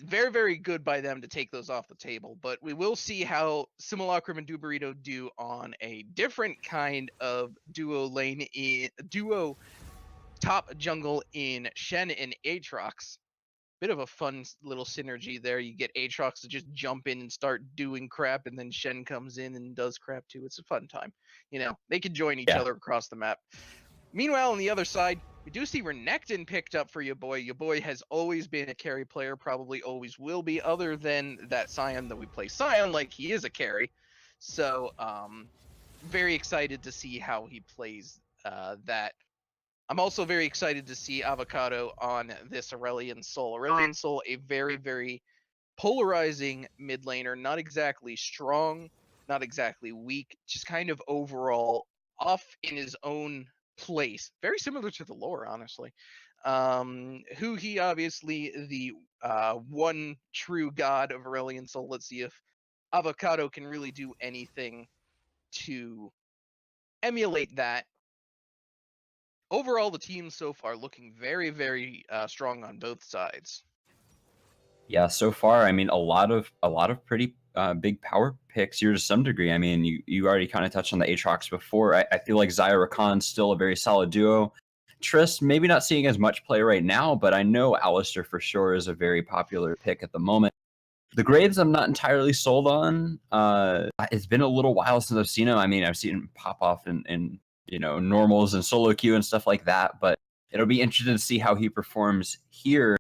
very, very good by them to take those off the table. But we will see how Simulacrum and Duburito do on a different kind of duo top jungle in Shen and Aatrox. Bit of a fun little synergy there. You get Aatrox to just jump in and start doing crap, and then Shen comes in and does crap too. It's a fun time. You know, they can join each other across the map. Meanwhile, on the other side, we do see Renekton picked up for your boy. Your boy has always been a carry player, probably always will be, other than that Sion that we play Sion like he is a carry. So, very excited to see how he plays that. I'm also very excited to see Avocado on this Aurelion Sol. Aurelion Sol, a very, very polarizing mid laner, not exactly strong, not exactly weak, just kind of overall off in his own place, very similar to the lore, honestly. Who he obviously the one true god of Aurelion Sol. Let's see if Avocado can really do anything to emulate that. Overall, the team so far looking very, very strong on both sides. Yeah, so far, I mean, a lot of pretty big power picks here to some degree. I mean, you already kind of touched on the Aatrox before. I feel like Zyra Rakan's still a very solid duo. Triss, maybe not seeing as much play right now, but I know Alistair for sure is a very popular pick at the moment. The Graves, I'm not entirely sold on. It's been a little while since I've seen him. I mean, I've seen him pop off in you know, normals and solo queue and stuff like that, but it'll be interesting to see how he performs here.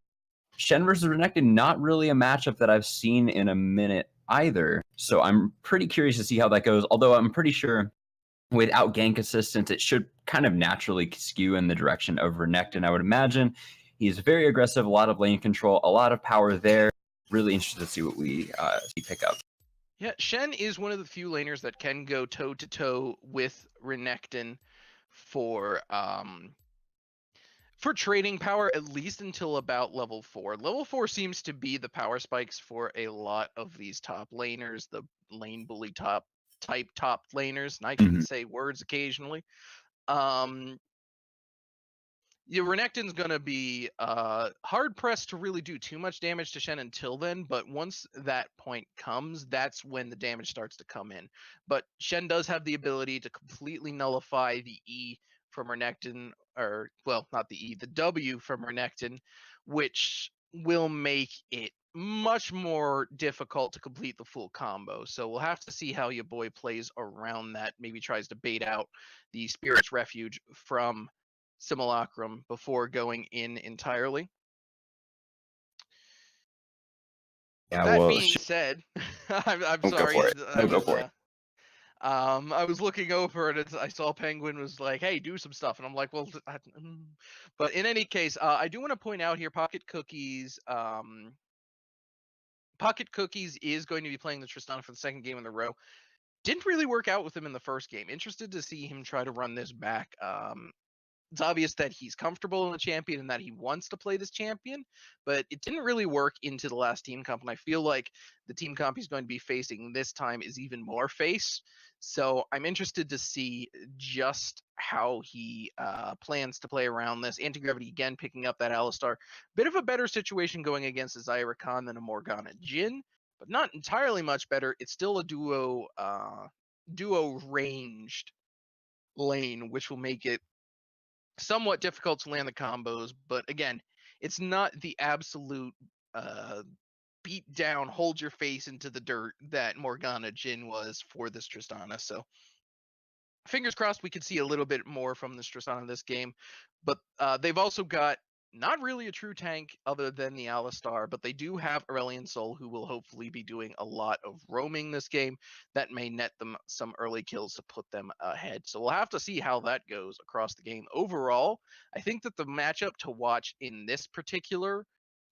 Shen versus Renekton, not really a matchup that I've seen in a minute either. So I'm pretty curious to see how that goes. Although I'm pretty sure without gank assistance, it should kind of naturally skew in the direction of Renekton, I would imagine. He's very aggressive, a lot of lane control, a lot of power there. Really interested to see what we see pick up. Yeah, Shen is one of the few laners that can go toe to toe with Renekton for trading power, at least until about level 4. Level 4 seems to be the power spikes for a lot of these top laners, the lane bully top laners, and I can say words occasionally. Yeah, Renekton's gonna be hard pressed to really do too much damage to Shen until then, but once that point comes, that's when the damage starts to come in. But Shen does have the ability to completely nullify the E from Renekton, or well, not the E, the W from Renekton, which will make it much more difficult to complete the full combo. So we'll have to see how your boy plays around that, maybe tries to bait out the Spirit's Refuge from Simulacrum before going in entirely. Yeah, That well, being said, I'm go sorry. for it. No, go for it. I was looking over and I saw Penguin was like, "Hey, do some stuff," and I'm like, "Well," but in any case, I do want to point out here, Pocket Cookies. Pocket Cookies is going to be playing the Tristana for the second game in a row. Didn't really work out with him in the first game. Interested to see him try to run this back. It's obvious that he's comfortable in the champion and that he wants to play this champion, but it didn't really work into the last team comp, and I feel like the team comp he's going to be facing this time is even more face. So I'm interested to see just how he plans to play around this. Anti-Gravity again picking up that Alistar. Bit of a better situation going against a Zyra Khan than a Morgana Jhin, but not entirely much better. It's still a duo ranged lane, which will make it somewhat difficult to land the combos, but again, it's not the absolute beat down, hold your face into the dirt that Morgana Jhin was for this Tristana. So fingers crossed we could see a little bit more from this Tristana this game. But they've also got not really a true tank other than the Alistar, but they do have Aurelion Sol, who will hopefully be doing a lot of roaming this game. That may net them some early kills to put them ahead. So we'll have to see how that goes across the game. Overall, I think that the matchup to watch in this particular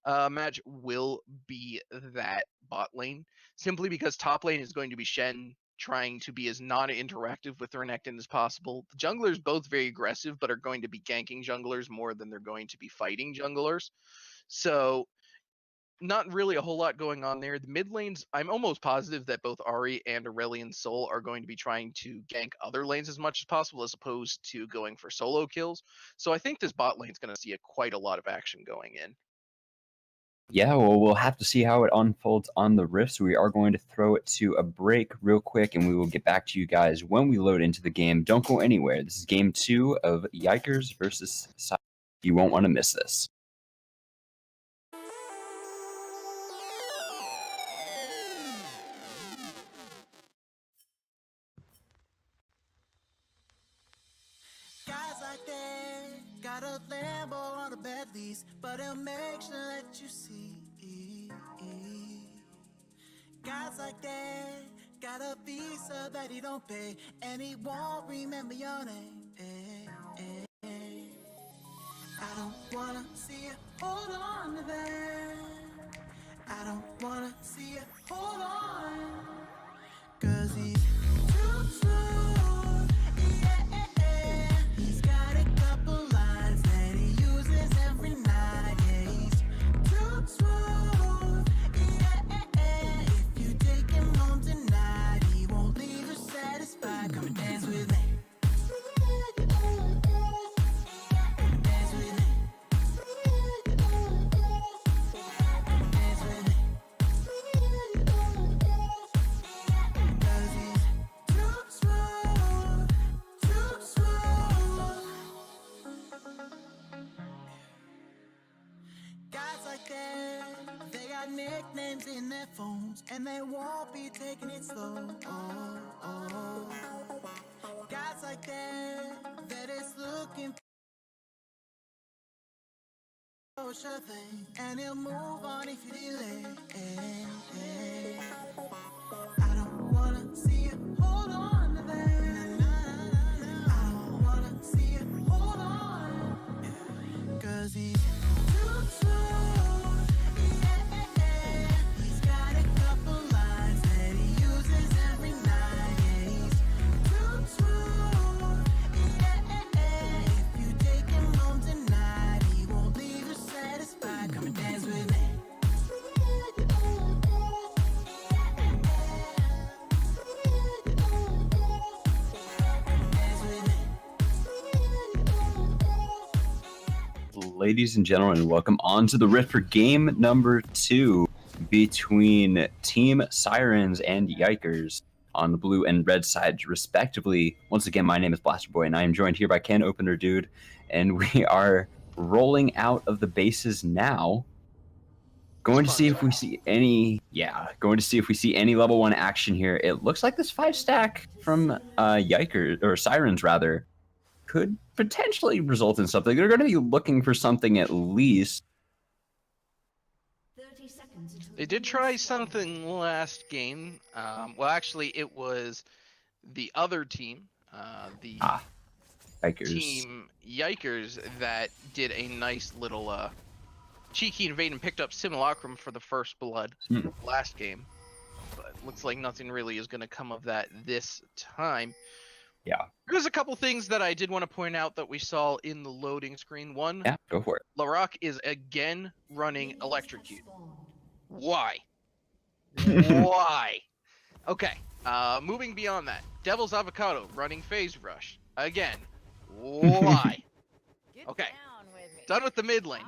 match will be that bot lane, simply because top lane is going to be Shen trying to be as non-interactive with Renekton as possible. The junglers both very aggressive, but are going to be ganking junglers more than they're going to be fighting junglers. So not really a whole lot going on there. The mid lanes, I'm almost positive that both Ahri and Aurelion Sol are going to be trying to gank other lanes as much as possible, as opposed to going for solo kills. So I think this bot lane's going to see quite a lot of action going in. Yeah, well, we'll have to see how it unfolds on the Rift. So we are going to throw it to a break real quick, and we will get back to you guys when we load into the game. Don't go anywhere. This is game 2 of Yikers versus Cy. You won't want to miss this. Guys like that got a Lambo on a bad lease, but he'll make sure that you see. Guys like that got a visa that he don't pay, and he won't remember your name. I don't wanna see you hold on to that. I don't wanna see you hold on, 'cause he's too smooth. Yeah, he's got a couple lines that he uses every night. Yeah, he's too smooth. Yeah, if you take him home tonight, he won't leave you satisfied. Come and dance with me. Guys like that, they got nicknames in their phones, and they won't be taking it slow. Guys like that is looking for sure thing, and he'll move on if you delay. I don't wanna see you hold on to that. I don't wanna see you hold on, 'cause he's too ladies and gentlemen, welcome on to the Rift for game number 2 between Team Sirens and Yikers on the blue and red side, respectively. Once again, my name is Blaster Boy, and I am joined here by Can Opener Dude, and we are rolling out of the bases now. Going to see if we see any, level 1 action here. It looks like this 5-stack from Yikers, or Sirens rather, could potentially result in something. They're going to be looking for something at least. 30 seconds until They did try something last game. Well, actually, it was the other team, the Yikers. team Yikers, that did a nice little cheeky invade and picked up Simulacrum for the first blood last game. But looks like nothing really is going to come of that this time. Yeah. There's a couple things that I did want to point out that we saw in the loading screen. One, Yeah, go for it. Larock is again running minions have Electrocute. spawned. Why? Why? Okay. Moving beyond that, Devil's Avocado running Phase Rush again. Why? Okay. Done with the mid lane.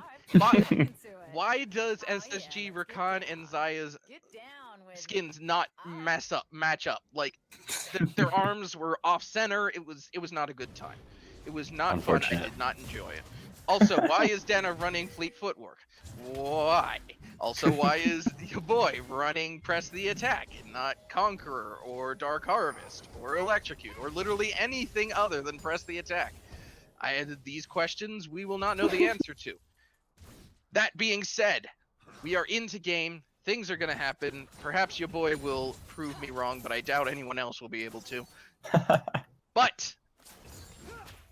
Why does SSG, Rakan, and Zaya's skins not match up? Like their arms were off center. It was not a good time. It was not fun. I did not enjoy it. Also, why is Dana running Fleet Footwork? Why? Also, why is your boy running Press the Attack and not Conqueror or Dark Harvest or Electrocute or literally anything other than Press the Attack? I added these questions we will not know the answer to. That being said, we are into game. Things are going to happen. Perhaps your boy will prove me wrong, but I doubt anyone else will be able to. But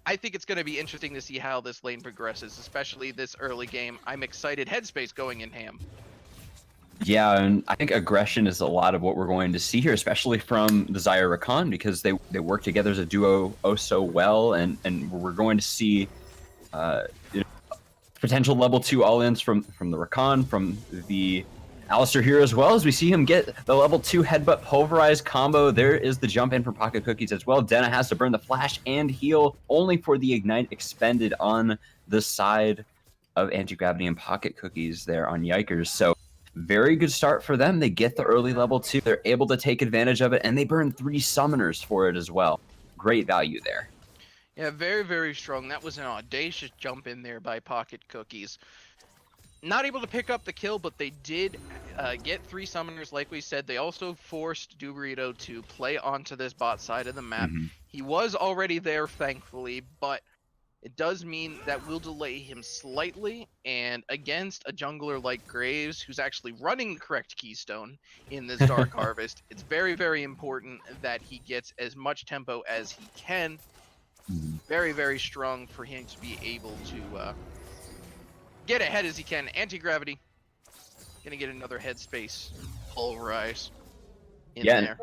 I think it's going to be interesting to see how this lane progresses, especially this early game. I'm excited. Headspace going in ham. Yeah, and I think aggression is a lot of what we're going to see here, especially from the Zaya Rakan, because they work together as a duo oh so well, and we're going to see potential level 2 all-ins from the Rakan, from the Alistair here, as well as we see him get the level 2 headbutt pulverize combo. There is the jump in from Pocket Cookies as well. Denna has to burn the flash and heal, only for the ignite expended on the side of Anti-Gravity and Pocket Cookies there on Yikers. So very good start for them. They get the early level 2. They're able to take advantage of it, and they burn 3 summoners for it as well. Great value there. Yeah, very, very strong. That was an audacious jump in there by Pocket Cookies. Not able to pick up the kill, but they did get 3 summoners, like we said. They also forced Dubrito to play onto this bot side of the map. He was already there, thankfully, but it does mean that will delay him slightly, and against a jungler like Graves, who's actually running the correct keystone in this Dark Harvest, it's very, very important that he gets as much tempo as he can. Very, very strong for him to be able to get ahead as he can. Anti-gravity. Gonna get another headspace pulverize in there.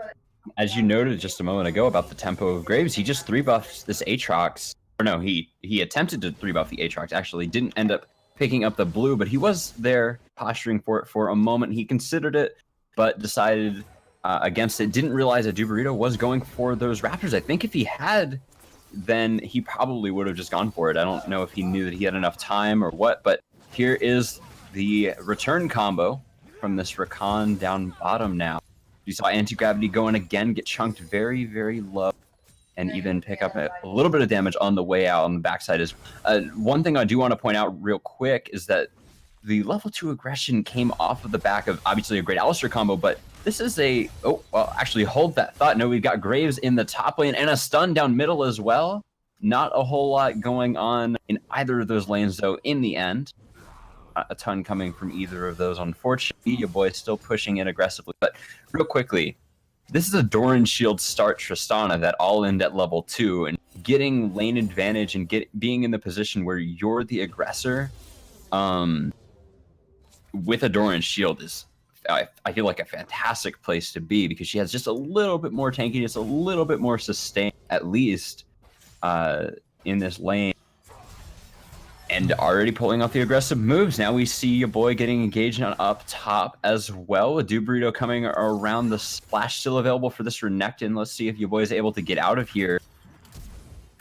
As you noted just a moment ago about the tempo of Graves, he just 3-buffs this Aatrox. Or no, he attempted to 3-buff the Aatrox, actually. Didn't end up picking up the blue, but he was there posturing for it for a moment. He considered it, but decided against it. Didn't realize that Dubrito was going for those Raptors. I think if he had, then he probably would have just gone for it. I don't know if he knew that he had enough time or what, but here is the return combo from this Rakan down bottom now. You saw Anti-Gravity go in again, get chunked very, very low, and even pick up a little bit of damage on the way out on the backside. Is one thing I do want to point out real quick is that the level 2 aggression came off of the back of obviously a great Alistair combo, but this is a... Oh, well, actually, hold that thought. No, we've got Graves in the top lane and a stun down middle as well. Not a whole lot going on in either of those lanes, though, in the end. A ton coming from either of those, unfortunately. Your boy still pushing in aggressively. But real quickly, this is a Doran Shield start Tristana that all-in at level 2, and getting lane advantage and being in the position where you're the aggressor with a Doran Shield is, I feel like, a fantastic place to be, because she has just a little bit more tankiness, a little bit more sustain, at least, in this lane. And already pulling off the aggressive moves. Now we see your boy getting engaged on up top as well, with Dubrito coming around. The splash still available for this Renekton. Let's see if your boy is able to get out of here.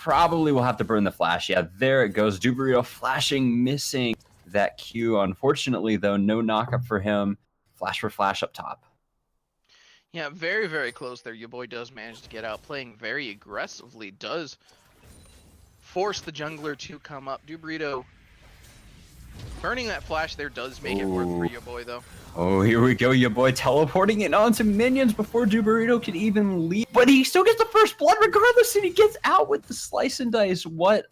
probably will have to burn the flash. Yeah, there it goes. Duberito flashing, missing that Q. Unfortunately, though, no knockup for him. Flash for flash up top. Yeah, very, very close there. Your boy does manage to get out, playing very aggressively, does force the jungler to come up. Duberito burning that flash there does make it work for Ooh. your boy, though. Oh, here we go, your boy teleporting it onto minions before Duberito can even leave. But he still gets the first blood regardless, and he gets out with the slice and dice. What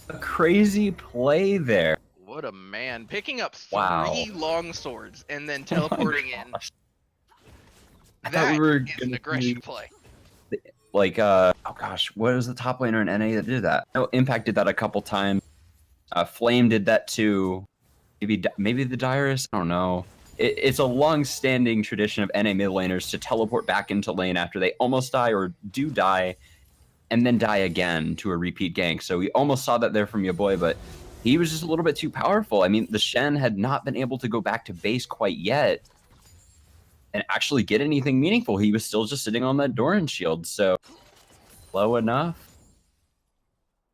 a crazy play there. What a man. Picking up Wow. 3 long swords and then Oh my teleporting in. gosh. I thought That we were is an gonna aggression see, play. like, oh gosh, what was the top laner in NA that did that? No, Impact did that a couple times. Flame did that too. Maybe the Dyrus? I don't know. It's a long-standing tradition of NA mid laners to teleport back into lane after they almost die or do die, and then die again to a repeat gank. So we almost saw that there from your boy, but he was just a little bit too powerful. I mean, the Shen had not been able to go back to base quite yet and actually get anything meaningful. He was still just sitting on that Doran shield, so low enough.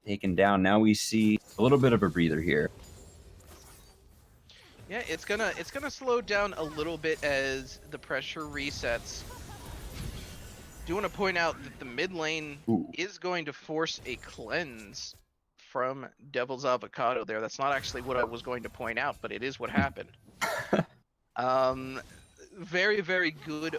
Taken down. Now we see a little bit of a breather here. Yeah, it's gonna slow down a little bit as the pressure resets. Do want to point out that the mid lane Ooh. is going to force a cleanse from Devil's Avocado there. That's not actually what I was going to point out, but it is what happened. Very, very good.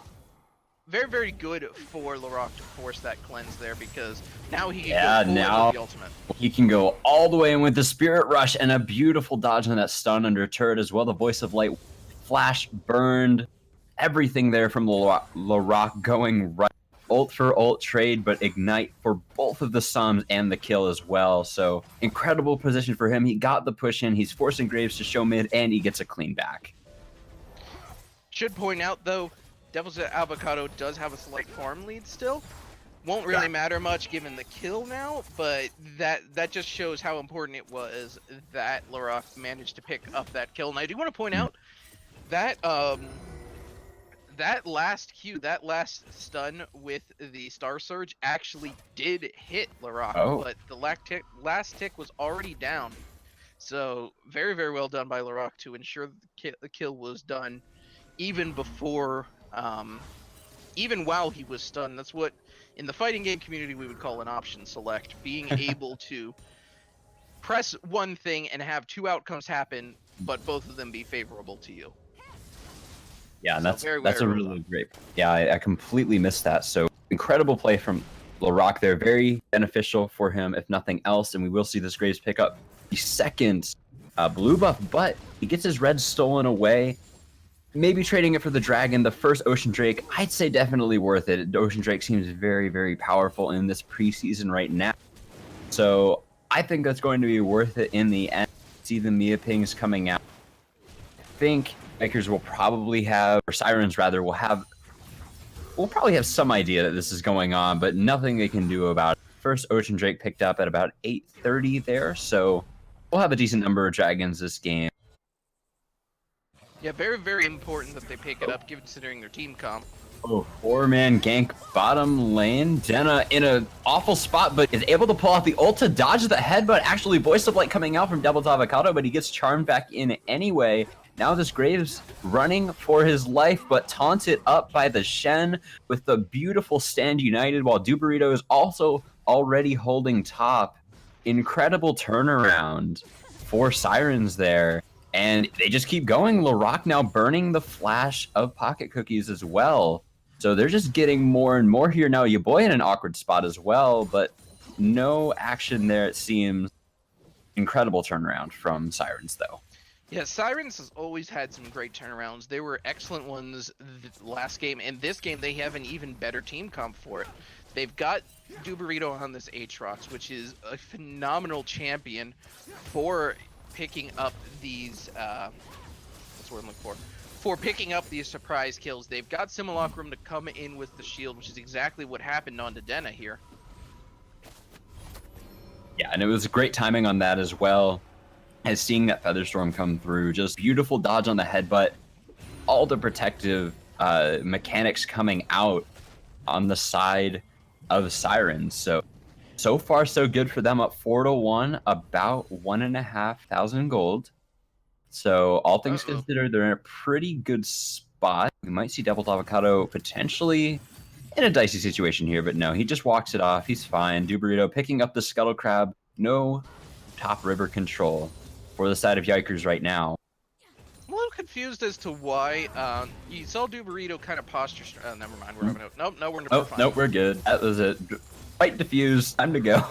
Very, very good for Larock to force that cleanse there, because now he can go full in with the ultimate. He can go all the way in with the Spirit Rush and a beautiful dodge on that stun under turret as well. The Voice of Light flash burned. Everything there from Larock going right. Ult for ult trade, but ignite for both of the sums and the kill as well. So incredible position for him. He got the push in. He's forcing Graves to show mid, and he gets a clean back. Should point out, though, Devil's Avocado does have a slight farm lead still. Won't really matter much given the kill now, but that just shows how important it was that Larock managed to pick up that kill. And I do want to point out that that last Q, that last stun with the Star Surge actually did hit Larock, but the last tick was already down. So very, very well done by Larock to ensure the kill was done even before, even while he was stunned. That's what in the fighting game community we would call an option select, being able to press one thing and have 2 outcomes happen, but both of them be favorable to you. Yeah, and So that's a really great. Yeah, I completely missed that. So incredible play from Larock there. Very beneficial for him, if nothing else. And we will see this Graves pick up the second blue buff, but he gets his red stolen away. Maybe trading it for the dragon. The first Ocean Drake, I'd say definitely worth it. Ocean Drake seems very, very powerful in this preseason right now. So I think that's going to be worth it in the end. See the Mia pings coming out. I think Makers will probably have, or Sirens rather, we'll probably have some idea that this is going on, but nothing they can do about it. First Ocean Drake picked up at about 8:30 there, so we'll have a decent number of dragons this game. Yeah, very, very important that they pick it up, considering their team comp. Oh, 4-man gank bottom lane. Denna in an awful spot, but is able to pull off the ult to dodge the headbutt. Actually, Voice of Light coming out from Devil's Avocado, but he gets charmed back in anyway. Now this Graves running for his life, but taunted up by the Shen with the beautiful Stand United, while Duberito is also already holding top. Incredible turnaround for Sirens there. And they just keep going. Larock now burning the flash of Pocket Cookies as well. So they're just getting more and more here now. Your boy in an awkward spot as well, but no action there, it seems. Incredible turnaround from Sirens, though. Yeah, Sirens has always had some great turnarounds. They were excellent ones last game, and this game they have an even better team comp for it. They've got Duberito on this Aatrox, which is a phenomenal champion for picking up these, what's the word I'm looking for? For picking up these surprise kills. They've got Simulacrum to come in with the shield, which is exactly what happened on Denna here. Yeah, and it was great timing on that as well. As seeing that Featherstorm come through, just beautiful dodge on the headbutt, all the protective mechanics coming out on the side of Sirens. So So far, so good for them. Up 4-1, about 1,500 gold. So all things considered, they're in a pretty good spot. We might see Devil's Avocado potentially in a dicey situation here, but no, he just walks it off. He's fine. Duburito picking up the Scuttle Crab. No top river control for the side of Yikers right now. I'm a little confused as to why you saw Duburito kind of posture. Never mind. We're having we're fine. Nope, we're good. That was it. Fight diffused. Time to go.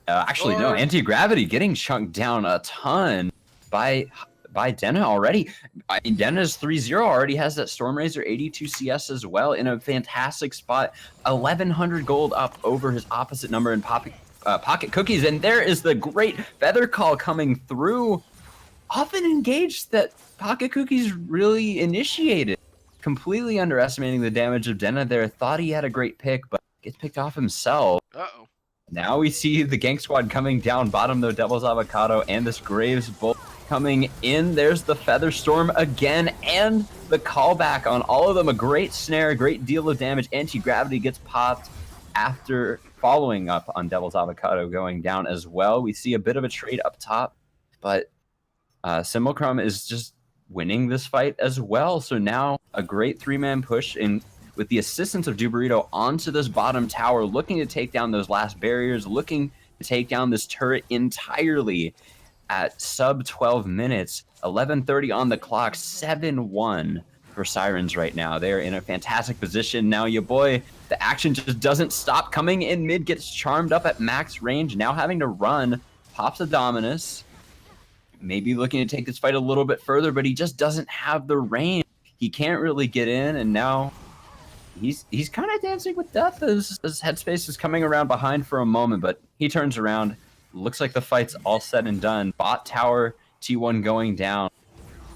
Actually, no. Anti-gravity getting chunked down a ton by Denna already. I mean, Denna's 3-0 already has that Stormrazor 82 CS as well in a fantastic spot. 1,100 gold up over his opposite number in Pocket Cookies. And there is the great Feather Call coming through. Often engaged that Pocket Cookies really initiated. Completely underestimating the damage of Denna there. Thought he had a great pick, but gets picked off himself. Uh-oh. Now we see the gank squad coming down bottom, though. Devil's Avocado and this Graves Bolt coming in. There's the Feather Storm again, and the callback on all of them. A great snare, a great deal of damage. Anti-gravity gets popped after following up on Devil's Avocado going down as well. We see a bit of a trade up top, but Simulacrum is just winning this fight as well. So now a great 3-man push in with the assistance of Duburito onto this bottom tower, looking to take down those last barriers, looking to take down this turret entirely at sub 12 minutes. 11:30 on the clock, 7-1 for Sirens right now. They're in a fantastic position. Now your boy, the action just doesn't stop coming in mid, gets charmed up at max range, now having to run, pops a Dominus. Maybe looking to take this fight a little bit further, but he just doesn't have the range. He can't really get in, and now he's kind of dancing with death as Headspace is coming around behind for a moment, but he turns around. Looks like the fight's all said and done. Bot tower, T1 going down.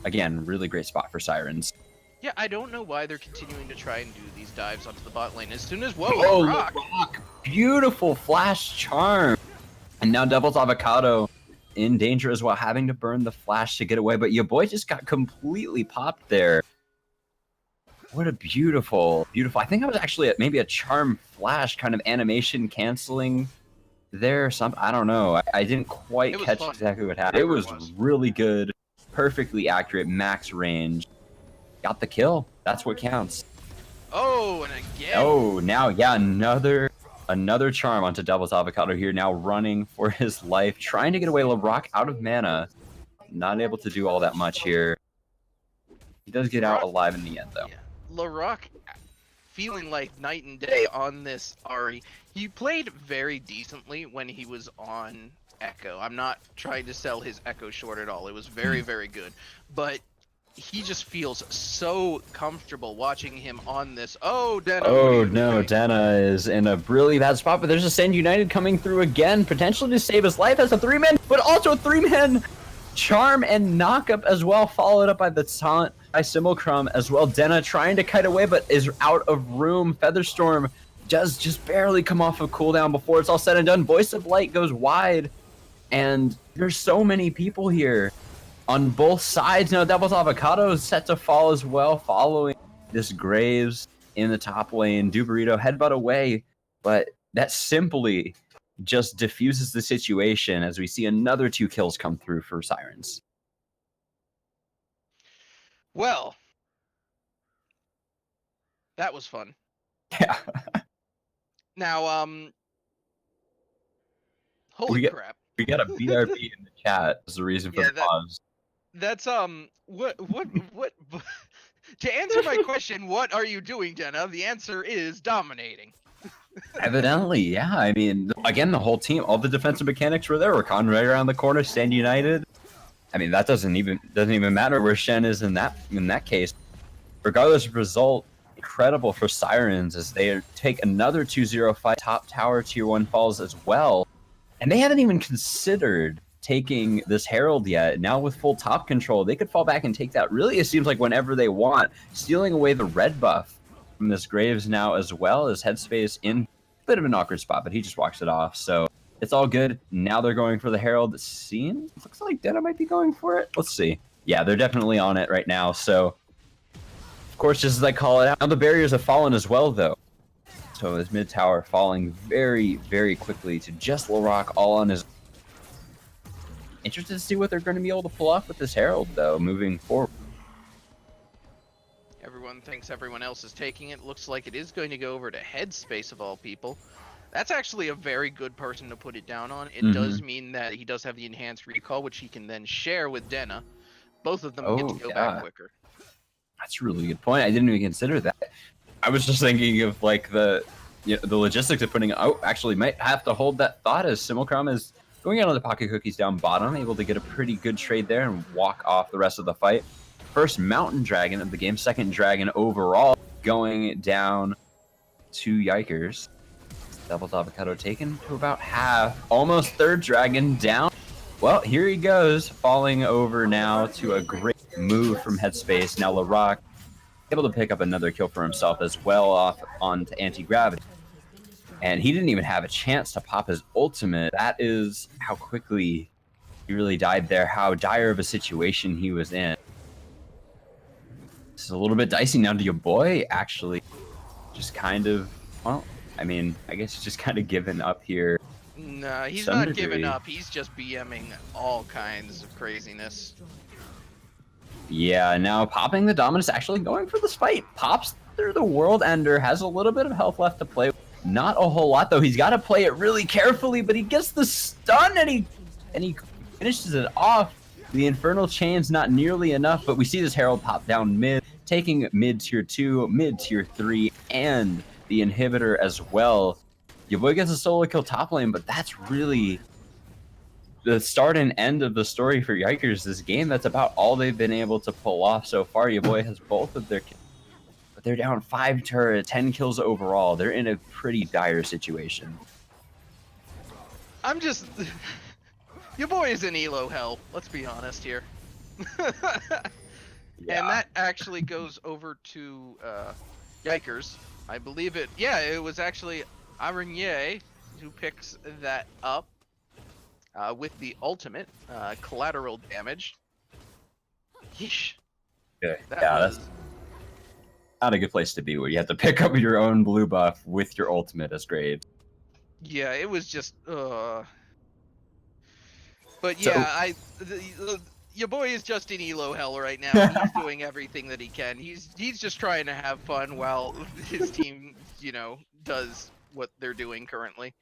Again, really great spot for Sirens. Yeah, I don't know why they're continuing to try and do these dives onto the bot lane. As soon as Rock. Beautiful flash charm. And now Devil's Avocado in danger as well, having to burn the flash to get away, but your boy just got completely popped there. What a beautiful, I think that was actually maybe a charm flash kind of animation canceling there. I don't know. I didn't quite catch exactly what happened. It was really good, perfectly accurate, max range. Got the kill. That's what counts. Oh, and again. Oh, now, yeah, another charm onto Devil's Avocado here, now running for his life, trying to get away. LeBrock out of mana. Not able to do all that much here. He does get out alive in the end, though. Yeah. LaRock feeling like night and day on this Ari. He played very decently when he was on Echo. I'm not trying to sell his Echo short at all. It was very, very good. But he just feels so comfortable watching him on this. Oh, Denna. Oh, no. Denna is in a really bad spot, but there's a Sand United coming through again, potentially to save his life as a 3-man, but also a 3-man charm and knockup as well, followed up by the taunt by Simulacrum as well. Denna trying to kite away, but is out of room. Featherstorm does just barely come off of cooldown before it's all said and done. Voice of Light goes wide, and there's so many people here on both sides. Now Devil's Avocado is set to fall as well, following this Graves in the top lane. Duburito headbutt away, but that simply just diffuses the situation as we see another 2 kills come through for Sirens. Well, that was fun. Yeah. Now, holy crap. We got a BRB in the chat as the reason for the pause. That's, what, to answer my question, what are you doing, Denna? The answer is dominating. Evidently, yeah. I mean, again, the whole team, all the defensive mechanics were there. Rakan right around the corner, Stand United. I mean, that doesn't even matter where Shen is in that case. Regardless of result, incredible for Sirens as they take another 2-0 fight. Top tower, tier 1 falls as well. And they haven't even considered taking this Herald yet. Now with full top control, they could fall back and take that. Really, it seems like whenever they want, stealing away the red buff from this Graves now as well as Headspace in a bit of an awkward spot, but he just walks it off. So it's all good. Now they're going for the Herald. It looks like Denna might be going for it. Let's see. Yeah, they're definitely on it right now. So, of course, just as I call it out. Now the barriers have fallen as well, though. So his mid tower falling very, very quickly to just Larock all on his. Interested to see what they're going to be able to pull off with this Herald, though, moving forward. Everyone thinks everyone else is taking it. Looks like it is going to go over to Headspace of all people. That's actually a very good person to put it down on. It does mean that he does have the enhanced recall, which he can then share with Denna. Both of them get to go back quicker. That's a really good point. I didn't even consider that. I was just thinking of like the logistics of putting. Oh, actually, might have to hold that thought as Simulcrom is going out on the pocket cookies down bottom, able to get a pretty good trade there and walk off the rest of the fight. First Mountain Dragon of the game, second Dragon overall, going down to Yikers. Devil's Avocado taken to about half. Almost third Dragon down. Well, here he goes, falling over now to a great move from Headspace. Now Larock able to pick up another kill for himself as well off onto Anti-Gravity. And he didn't even have a chance to pop his ultimate. That is how quickly he really died there, how dire of a situation he was in. This is a little bit dicey now to your boy, actually. Just kind of, well, I mean, I guess he's just kind of given up here. Nah, he's Some not degree. giving up. He's just BMing all kinds of craziness. Yeah, now popping the Dominus, actually going for this fight. Pops through the World Ender, has a little bit of health left to play with. Not a whole lot, though. He's got to play it really carefully, but he gets the stun, and he finishes it off. The Infernal Chain's not nearly enough, but we see this Herald pop down mid, taking mid tier 2, mid tier 3, and the inhibitor as well. Your boy gets a solo kill top lane, but that's really the start and end of the story for Yikers this game. That's about all they've been able to pull off so far. Your boy has both of their kills, but they're down 5 turrets, 10 kills overall. They're in a pretty dire situation. I'm just... Your boy is in elo hell, let's be honest here. Yeah. And that actually goes over to Yikers. I believe it... Yeah, it was actually Araignée who picks that up with the ultimate collateral damage. Yeesh. Okay. That Yeah, was... that's not a good place to be where you have to pick up your own blue buff with your ultimate as Graves. Yeah, it was just... But So- yeah, your boy is just in elo hell right now, and he's doing everything that he can. He's just trying to have fun while his team, does what they're doing currently.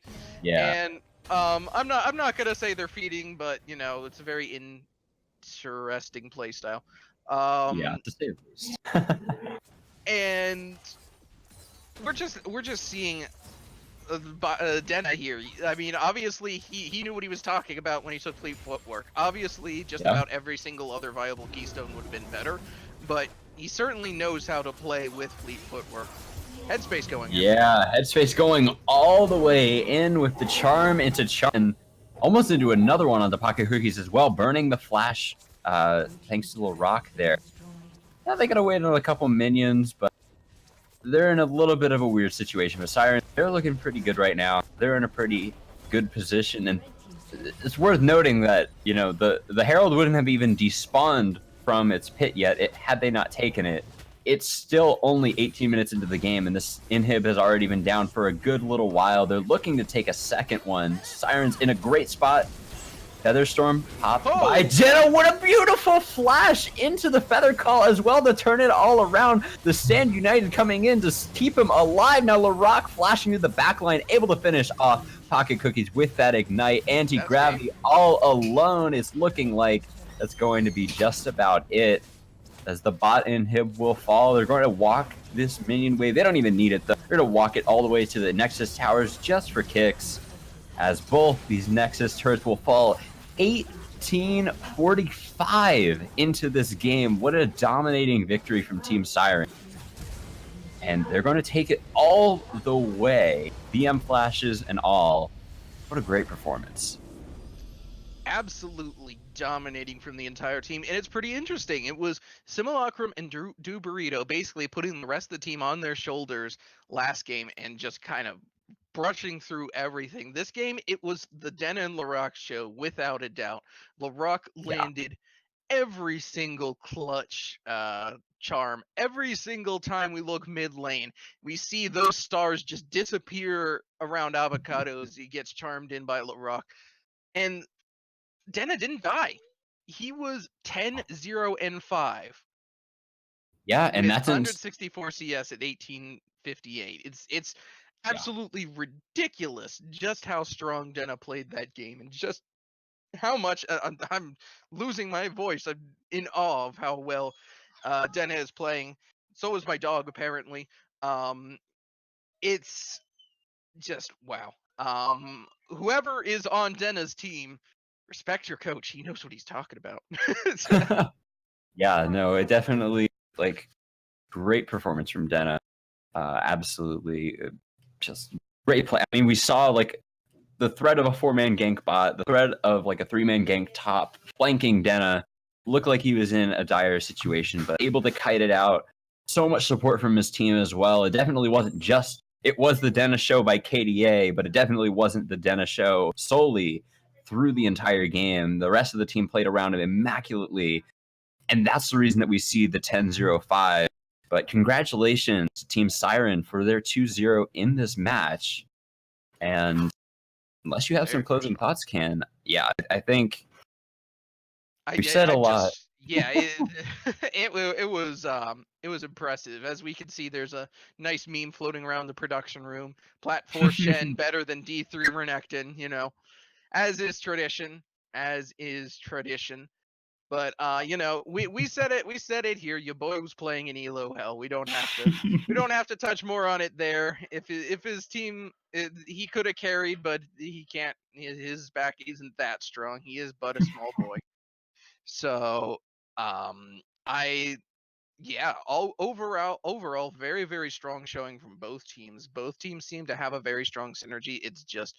Yeah. And I'm not gonna say they're feeding, but it's a very interesting playstyle. Yeah, to say the least. And we're just seeing Denna here. I mean, obviously he knew what he was talking about when he took Fleet Footwork. Obviously, just Yeah. about every single other viable keystone would have been better, but he certainly knows how to play with Fleet Footwork. Headspace going in. Yeah, Headspace going all the way in with the charm into charm, and almost into another one on the pocket cookies as well, burning the flash thanks to the rock there. Yeah, they gotta wait on a couple minions, but they're in a little bit of a weird situation with Siren. They're looking pretty good right now. They're in a pretty good position, and it's worth noting that, the Herald wouldn't have even despawned from its pit yet had they not taken it. It's still only 18 minutes into the game, and this inhib has already been down for a good little while. They're looking to take a second one. Siren's in a great spot. Featherstorm popped by Jenna. What a beautiful flash into the Feather Call as well to turn it all around. The Stand United coming in to keep him alive. Now Larock flashing to the backline, able to finish off Pocket Cookies with that Ignite. Anti-Gravity all alone. It's looking like that's going to be just about it. As the bot inhib will fall, they're going to walk this minion wave. They don't even need it, though. They're going to walk it all the way to the Nexus towers just for kicks, as both these Nexus turrets will fall 18-45 into this game. What a dominating victory from Team Siren. And they're going to take it all the way. BM flashes and all. What a great performance. Absolutely dominating from the entire team, and it's pretty interesting. It was Simulacrum and Do Burrito basically putting the rest of the team on their shoulders last game and just kind of brushing through everything. This game, it was the Denna and Larock show without a doubt. Larock landed every single clutch charm. Every single time we look mid lane, we see those stars just disappear around Avocado as he gets charmed in by Rock. And Denna didn't die. He was 10-0-5. Yeah, and With that's 164 CS at 1858. It's Yeah. absolutely ridiculous just how strong Denna played that game and just how much I'm losing my voice. I'm in awe of how well Denna is playing. So is my dog apparently. It's just wow. Whoever is on Denna's team, respect your coach. He knows what he's talking about. Yeah, no, it definitely like great performance from Denna. Absolutely, just great play. I mean, we saw like the threat of a 4-man gank bot, the threat of like a 3-man gank top flanking Denna looked like he was in a dire situation, but able to kite it out. So much support from his team as well. It definitely wasn't just, it was the Denna show by KDA, but it definitely wasn't the Denna show solely through the entire game. The rest of the team played around him immaculately, and that's the reason that we see the 10-0-5. But congratulations to Team Siren for their 2-0 in this match. And unless you have some closing thoughts, Ken, yeah, I think we've said a lot. Yeah, it was impressive. As we can see, there's a nice meme floating around the production room. Plat 4 Shen better than D3 Renekton, you know, as is tradition, as is tradition. But you know, we said it here. Your boy was playing in Elo hell. We don't have to touch more on it there. If his team, he could have carried, but he can't. His back isn't that strong. He is but a small boy. So I yeah, overall, very, very strong showing from both teams. Both teams seem to have a very strong synergy. It's just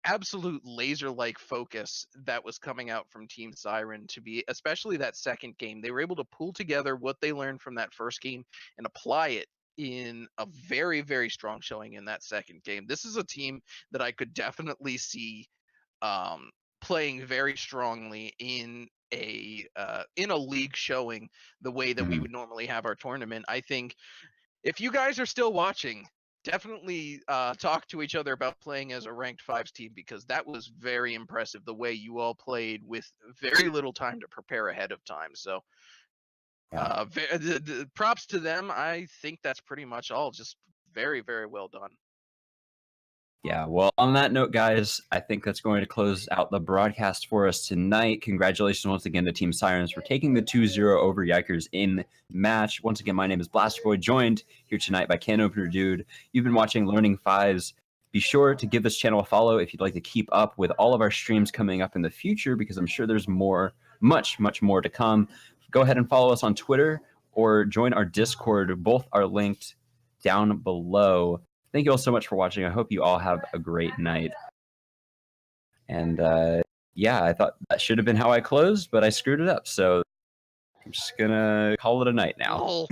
absolute laser-like focus that was coming out from Team Siren to be, especially that second game. They were able to pull together what they learned from that first game and apply it in a very, very strong showing in that second game. This is a team that I could definitely see um, playing very strongly in a league showing the way that we would normally have our tournament. I think if you guys are still watching, definitely talk to each other about playing as a ranked fives team, because that was very impressive the way you all played with very little time to prepare ahead of time. So the props to them. I think that's pretty much all. Just very, very well done. Yeah, well, on that note, guys, I think that's going to close out the broadcast for us tonight. Congratulations once again to Team Sirens for taking the 2-0 over Yikers in match. Once again, my name is Blaster Boy, joined here tonight by Can Opener Dude. You've been watching Learning Fives. Be sure to give this channel a follow if you'd like to keep up with all of our streams coming up in the future, because I'm sure there's more, much more to come. Go ahead and follow us on Twitter or join our Discord. Both are linked down below. Thank you all so much for watching. I hope you all have a great night. And yeah, I thought that should have been how I closed, but I screwed it up. So I'm just going to call it a night now.